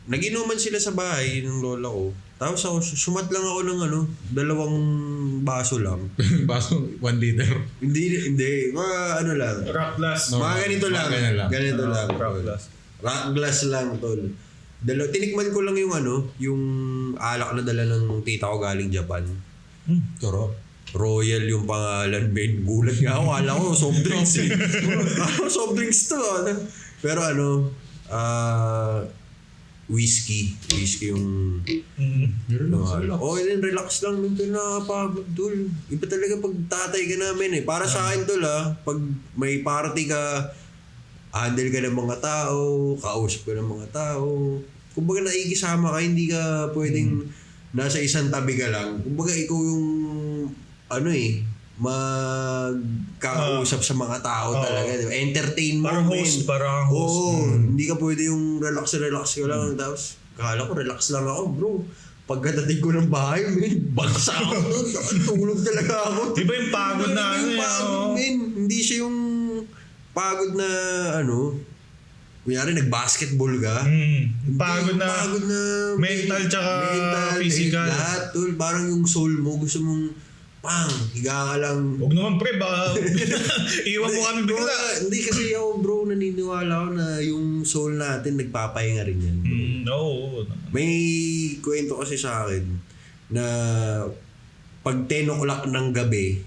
nag-inuman sila sa bahay ng lola ko. Tapos ako, sumat lang ako ng 2 baso lang. Baso, 1 liter. Hindi. Mga lang. Rock glass. Mga ganito lang. Mga ganyan lang. Ganito lang. Rock glass. Rock glass lang, tol. Tinikman ko lang yung yung alak na dala ng tita ko galing Japan. Toro. Royal yung pangalan, men. Gulat nga ako. Kala ko, soft drinks eh. Soft drinks to. Pero whiskey. Whiskey yung... Okay din, relax lang. Minto nakapagod, tol. Iba talaga pag tatay ka namin eh. Para sa akin, tol pag may party ka, handle ka ng mga tao, kausap ka ng mga tao. Kumbaga nakikisama ka, hindi ka pwedeng nasa isang tabi ka lang. Kumbaga ikaw yung magkakausap sa mga tao talaga. Diba? Entertain mo. Parang host. Parang host. Oo. Hindi ka pwede yung relax ka lang. Tapos, kala ko relax lang ako, bro. Pagkadating ko ng bahay, men, bagsak ako nun. Tulog talaga ako. Di ba yung pagod na Yung pagod, men. Hindi siya yung pagod na, kunyari nag-basketball ka. Pagod na mental tsaka physical. Lahat, tol. Parang yung soul mo, gusto mong higa ka lang. Huwag naman pre, baka iwan mo kami bigla. Hindi kasi ako, bro, naniniwala ako na yung soul natin nagpapahinga rin yan. No. May kwento kasi sa akin na pag 10 o'clock ng gabi,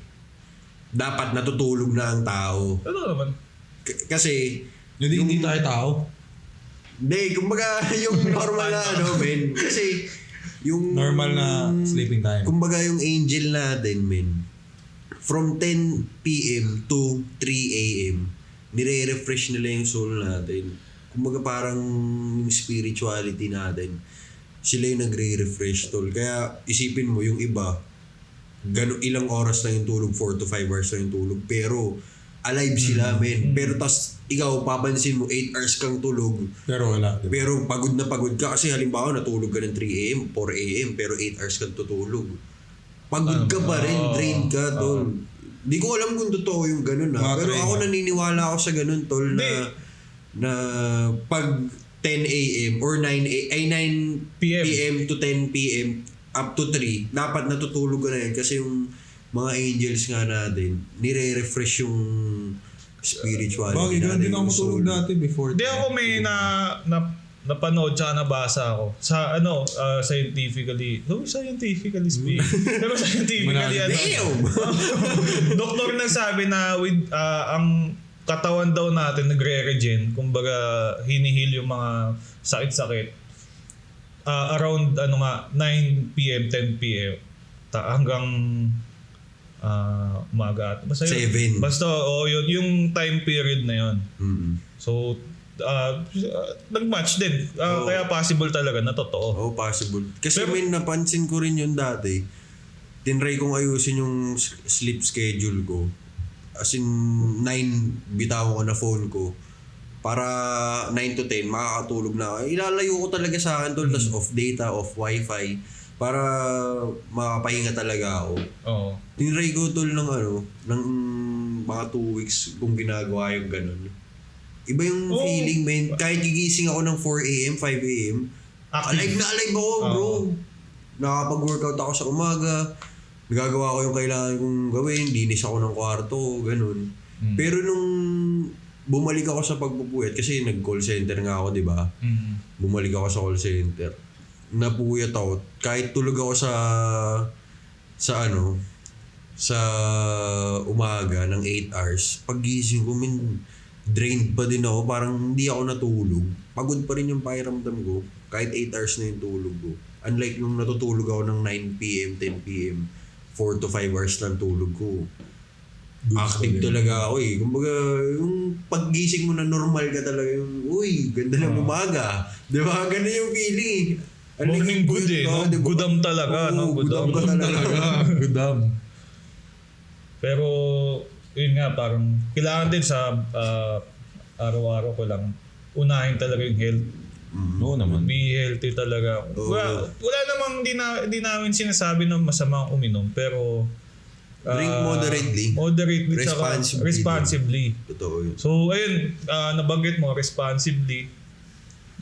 dapat natutulog na ang tao. Ano naman? Kasi Hindi tayo tao. Hindi, kumbaga yung normal na men. Kasi yung Normal na sleeping time. kumbaga yung angel natin, men. From 10 p.m. to 3 a.m. nire-refresh nila yung soul natin. Kumbaga parang yung spirituality natin. Sila yung nagre-refresh, tol. Kaya isipin mo yung iba, ilang oras na yung tulog, 4 to 5 hours na yung tulog. Pero alive sila, men. Pero tas ikaw, papansin mo, 8 hours kang tulog. Pero wala. Diba? Pero pagod na pagod ka kasi halimbawa natulog ka ng 3 a.m., 4 a.m. pero 8 hours kang tutulog. Pagod ka pa rin, drained ka, tol. Di ko alam kung totoo yung ganun pero ako naniniwala ako sa ganun, tol, na pag 10 a.m. or 9 p.m. to 10 p.m. up to 3, dapat natutulog ka na yun kasi yung mga angels nga natin, nire-refresh yung spirituality Bakit? natin. Hindi na ako matulog dati before. Hindi ako may napanood tsaka nabasa ako sa scientifically speaking. Pero scientifically doktor nagsabi na with ang katawan daw natin nagre-regen, kumbaga hinihil yung mga sakit-sakit around 9 p.m. 10 p.m. hanggang umaga. Basta 7. Basta yun yung time period na yun. Mm-hmm. So nag-match din. Kaya possible talaga na totoo. Possible. Kasi may napansin ko rin yun dati. Tinry kong ayusin yung sleep schedule ko. As in 9 bitaw ko na phone ko. Para 9 to 10 makakatulog na ako. Ilalayo ko talaga sa akin tol. Tas off data, off wifi. Para makapahinga talaga ako. Oo. Tinry ko tol ng ng mga 2 weeks kung ginagawa yung ganun. Iba yung feeling, man. Kahit gigising ako ng 4 a.m., 5 a.m., alive na alive ako, bro. Nakapag-workout ako sa umaga. Nagagawa ko yung kailangan kong gawin. Linis ako ng kwarto, ganun. Pero nung bumalik ako sa pagpupuyat, kasi nag-call center nga ako, di ba? Bumalik ako sa call center. Napuyat ako. Kahit tulog ako sa umaga ng 8 hours, paggising ko, drained pa din ako. Parang hindi ako natulog. Pagod pa rin yung pakiramdam ko. Kahit 8 hours na yung tulog ko. Unlike nung natutulog ako ng 9 p.m., 10 p.m., 4 to 5 hours lang tulog ko. Active talaga ako eh. Kumbaga, yung paggising mo na normal ka talaga yung, uy, ganda ng umaga. Di ba? Ganun yung feeling eh. Morning good eh, no? Diba? Gudam talaga, no? Gudam ka talaga. Gudam. Pero, yun nga, parang kailangan din sa araw-araw ko lang unahin talaga yung health. Oo naman. Be healthy talaga. Wala namang di namin sinasabi na masama ang uminom, pero Drink moderately. Moderately tsaka responsibly. Totoo yun. So, ayun, nabanggit mo, responsibly.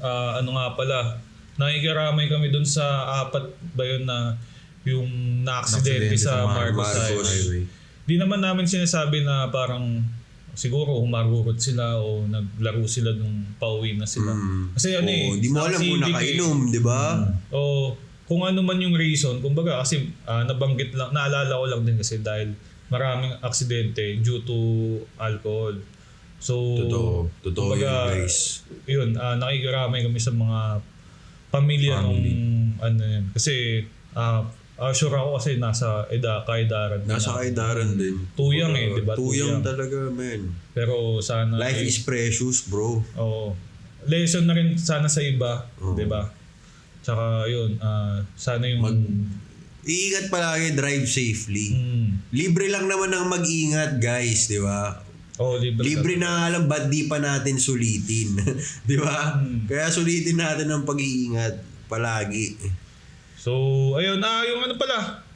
Ano nga pala, nakikiramay kami dun sa apat ba yun na yung na-aksidente sa Marcos Highway. Di naman namin sinasabi na parang siguro humarurot sila o naglaro sila nung pauwi na sila. Kasi ano Di mo alam kung nakainom, di ba? O kung ano man yung reason, kumbaga kasi nabanggit lang, naalala ko lang din kasi dahil maraming aksidente due to alcohol. So, Totoo yun, kumbaga, guys. yun, nakikiramay kami sa mga pamilya nung ano yan. Kasi, sure ako kasi nasa kaedaran. Nasa kaedaran din. Tuyang eh, di ba? Tuyang talaga, man. Pero sana... Life is precious, bro. Oo. Lesson na rin sana sa iba, di ba? Tsaka yun, sana yung... Iingat palagi, drive safely. Libre lang naman ang mag-ingat, guys, di ba? Oh, libre na alam, ba't di pa natin sulitin? Di ba? Kaya sulitin natin ang pag-iingat palagi. So, ayun, yung ano pala.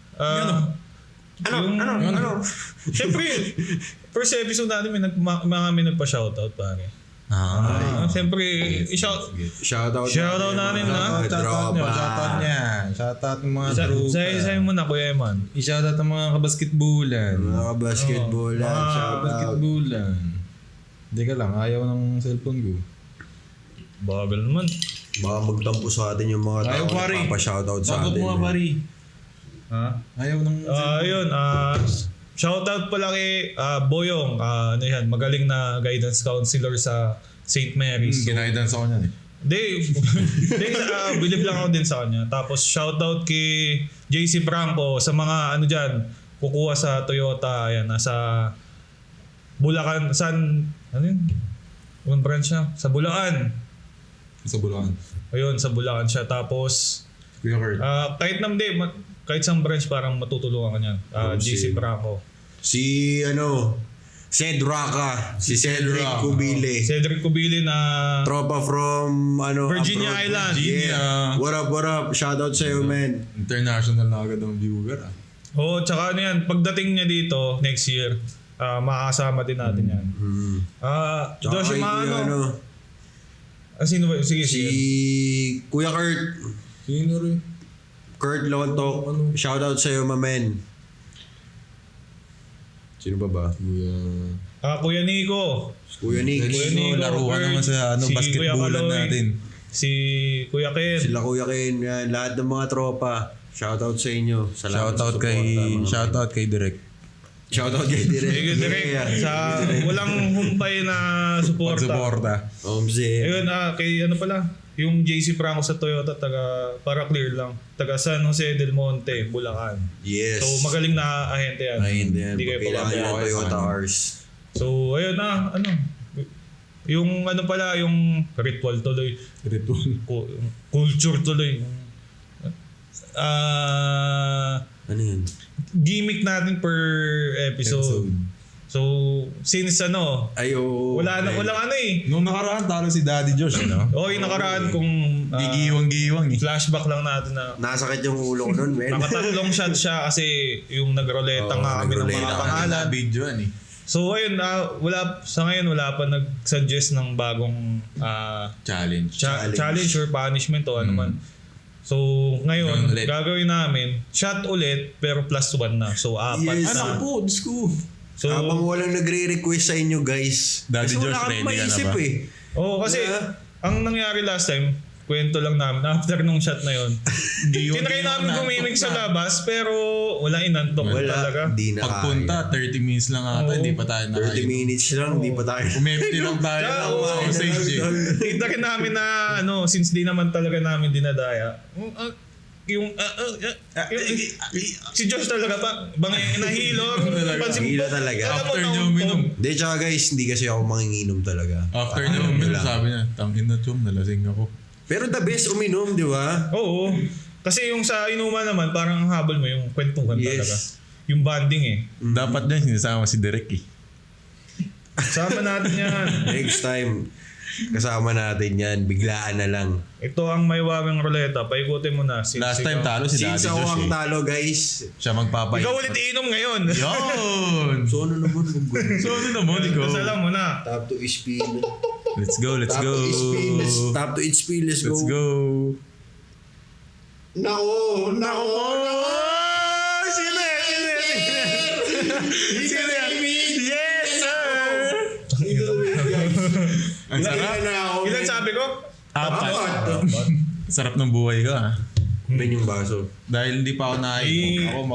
Ano? Siyempre, first episode natin may nagpa-shoutout pare. Siyempre, shoutout natin na. Shoutout ng mga tropa. Sa'yo mo na, Kuya Eman. I-shoutout ng mga kabasketbulan. Mga basketballan, shoutout. Basketbulan. Hindi ka lang, ayaw ng cellphone ko. Bagal naman. Baka magtampo sa atin yung mga tao na papashoutout sa atin. Mga pari. Ayaw ng Ayun, shoutout pala kay Boyong. Ano yan, magaling na guidance counselor sa St. Mary's. Ginaidance ako niyan eh. Believe lang ako din sa kanya. Tapos shoutout kay JC Franco sa mga ano dyan, kukuha sa Toyota. Ayan, nasa Bulacan. Ano yun? Anong branch na? Sa Bulacan. Sa Bulacan. Ayun, sa Bulacan siya. Tapos, Kuya Kurt. kahit isang branch parang matutulungan ka niya. JC Franco. Si Cedraka. Si Cedric Cubile. Cedric Cubile na Tropa from Virginia abroad. Island. Yeah. What up? Shoutout sa'yo, man. International na agad ang viewer Tsaka ano yan, pagdating niya dito next year, makakasama din natin yan. Tsaka kay Kuya Sino ba? Sige. Si Kuya Kurt. Sino rin? Kurt Lontok. Shoutout sa'yo, mamen. Sino ba? Kuya Nico. Kuya Nick. Laro ka naman sa basketballan natin. Si Kuya Ken. Sila Kuya Ken. Yan, lahat ng mga tropa. Shoutout sa inyo. Salamat Shoutout kay Direk. Shoutout kay Direk. Sige, Direk. Sa walang humpay na suporta. Ayun, kay ano pala, yung JC Franco sa Toyota, para clear lang, taga San Jose del Monte, Bulacan. Yes. So magaling na ahente yan. Hindi kayo kailangan ng Toyota cars. So ayun yung ano pala, yung ritual tuloy. Culture tuloy. Ano yun? Gimmick natin per episode. So, since walang Nung nakaraan, talo si Daddy Josh, yung nakaraan kung gigiwang-giwang eh. flashback lang natin na Nasakit yung ulo ko nun, men. nakatatlong shot siya kasi yung nagroleta nga kami ng mga pangalan. Video yan eh. So ayun, sa ngayon wala pa nag-suggest ng bagong challenge or punishment o ano man. So ngayon, gagawin namin shot ulit pero +1 na. So 4 Yes. na. Diyos ko. So, Habang walang nagre-request sa inyo, guys. Daddy kasi Josh, wala ready kang ka na maisip ba? kasi ang nangyari last time, kwento lang namin, after nung shot na yun, tinry namin gumimik sa labas pero wala inantok talaga. Di na Pagpunta, 30 minutes lang ata, hindi pa tayo 30 minutes lang, di pa tayo. Umempty lang tayo ng stage eh. Kita rin namin na since di naman talaga namin dinadaya, si Josh talaga pa, nahilo. Hilo talaga. After niyo uminom. Hindi, tsaka guys, hindi kasi ako manginginom talaga. After niyo uminom, sabi niya, tangin na chum, nalasing ako. Pero the best uminom, di ba? Oo. Kasi yung sa inuman naman, parang ang habol mo yung kwentuhan talaga. Yung bonding eh. Dapat niya sinasama si Derek eh. Sama natin yan. Next time, kasama natin yan. Biglaan na lang. Ito ang may wawang ruleta. Paikutin mo na. Last time talo si Daddy Since ako Josh ang eh. talo, guys. Siya magpapay. Ikaw ulit iinom ngayon. Yun! So, ano naman? So ano naman, ikaw? Kasalam mo na. Top to spill. Let's go, let's Top go. to spill. Top to spill. Let's go. Let's go. Nako! Yes, sir! Ang sarap. Ilan sabi ko? Apat. Sarap ng buhay ko ah. Ben yung baso. Dahil hindi pa ako nakainom. Ako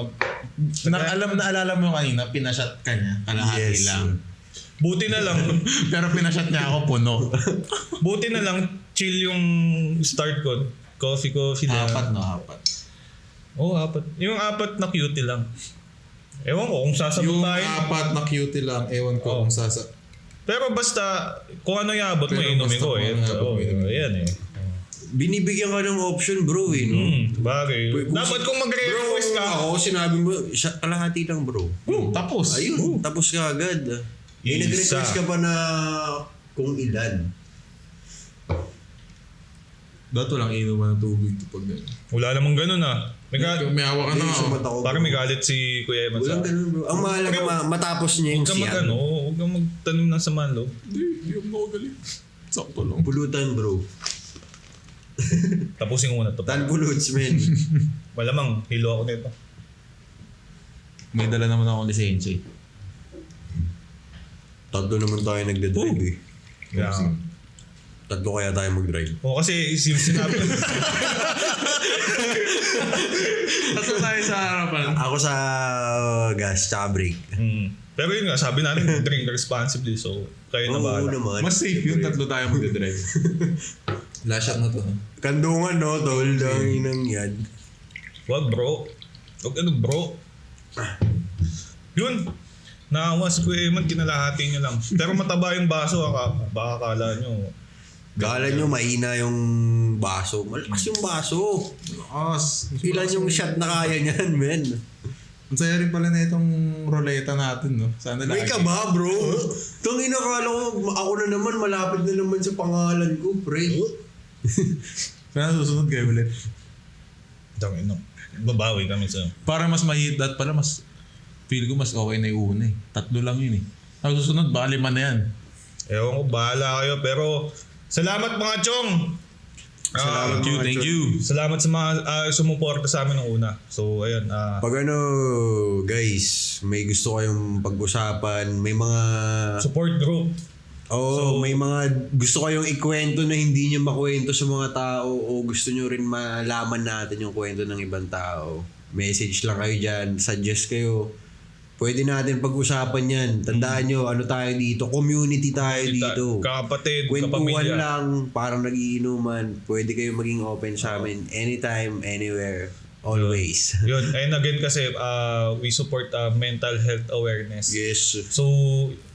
naalala mo kanina, pinashot ka niya. Kalahati Yes. lang. Buti na lang. Pero pinashot niya ako puno. Buti na lang. Chill yung start ko. Coffee lang. Apat. Oo, 4. Yung 4 na cutie lang. Ewan ko kung sasabot Yung tayo. 4 na cutie lang, ewan ko kung sasa. Pero basta, kung ano yung abot mo, Pero inumin basta ko. kung ano yung abot mo, inumin. Ayan eh. Binibigyan ka ng option, bro, eh, no? Bagay. Dapat kung magre-request ka. Ako, sinabi mo, kalahati lang, bro. Tapos. Ayun, tapos ka agad. Nag-request ka pa na kung ilan. Dato lang inuman ng tubig pag gano'n. Wala namang ganun ah. May hawa ka na. Hindi, sumat ako, Parang bro. may galit si Kuya Eman sa Walang ganun, bro. Ang mahalaga, matapos niya yung Huwag kang siyan. huwag kang magtanim ng samaan loob. Hindi ako galing. Sakto lang. Pulutan, bro. Tapusin ko muna to. Tanpuluts, men. Malamang, hilo ako nito. May dala naman akong lisensya eh. Tatlo naman tayo nagdadrive, eh. Kaya, Tatlo kaya tayo mag-drive. kasi sinabi. Tatlo tayo sa harapan. Ako sa gas, tsaka brake. Pero yun nga, sabi natin, drink responsibly. So, kayo na Oo bahala. naman. Mas safe yun, tatlo tayo magdadrive. Last shot na to. No? Kandungan, no? Tol, dangin ng yan. Wag bro. Wag ano bro. Yun. Naawa si Kuya Eman, kinalahati niyo lang. Pero mataba yung baso, baka kala nyo. Kala nyo, mahina yung baso. Malakas yung baso. Ilan yung shot na kaya niyan, men? Ang saya rin pala na itong roleta natin, no? Sana May lagi. ka ba, bro? Tangina, kala ko, ako na naman, malapit na naman sa pangalan ko, pre. Sana susunod kayo ulit. Tangin no. Babawi kami sa... Para mas mahidlat pala, mas feel ko mas okay na yung una eh. Tatlo lang yun eh. Ang susunod, baka 5 na yan. Ewan ko, bahala kayo. Pero, salamat mga chong! Thank you. Salamat sa mga sumuporta sa amin ng una. So, ayun. Pag ano, guys, may gusto kayong pag-usapan, may mga... Support group. may mga gusto kayong ikwento na hindi nyo makwento sa mga tao o gusto nyo rin malaman natin yung kwento ng ibang tao. Message lang kayo dyan, suggest kayo. Pwede natin pag-usapan yan. Tandaan nyo, ano tayo dito? Community tayo dito. Kakapatid, Kwentuhan kapamilya. lang, parang nagiinuman. Pwede kayo maging open sa amin anytime, anywhere, always. Yun. And again kasi, we support mental health awareness. Yes. So,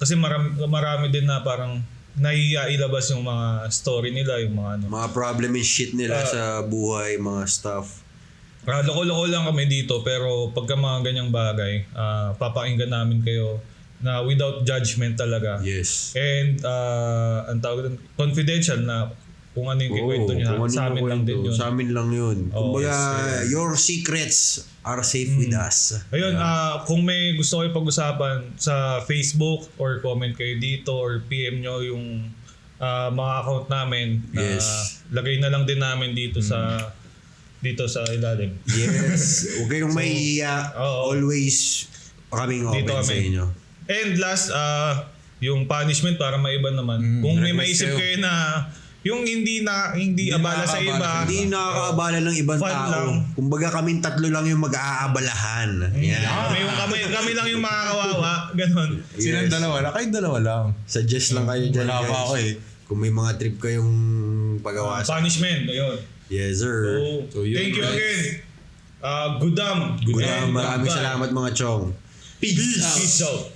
kasi marami din na parang naiilabas yung mga story nila, yung mga ano. Mga problem and shit nila sa buhay, mga stuff. Loko-loko lang kami dito pero pagka mga ganyang bagay, papakinggan namin kayo na without judgment talaga. Yes. And ang tawag doon, confidential na kung ano yung kikwento nyo. Sa amin lang din yun. Sa amin lang yun. Oh, Kumbaga, yes, your secrets are safe with us. Ayun, kung may gusto kayo pag-usapan sa Facebook or comment kayo dito or PM nyo yung mga account namin na Yes. lagay na lang din namin dito sa ilalim. Yes. Huwag kayong mahihiya. oo. Always kaming Dito open sa kami. inyo. And last, yung punishment para maiba naman. Kung may request maisip kayo na yung hindi abala sa iba. Hindi nakakaabala ng ibang Fun tao. lang. Kumbaga kaming tatlo lang yung mag-aabalahan. Yan. Kami lang yung makakawawa. Ganon. Silang dalawa lang. Kahit dalawa lang. Suggest lang kayo dyan, Wala guys. pa ako eh. Kung may mga trip kayong pagawasan. Punishment, ayun. Yes, sir. So, So, yun, thank you guys. again. Gudam. Maraming salamat mga chong. Peace out. Peace out.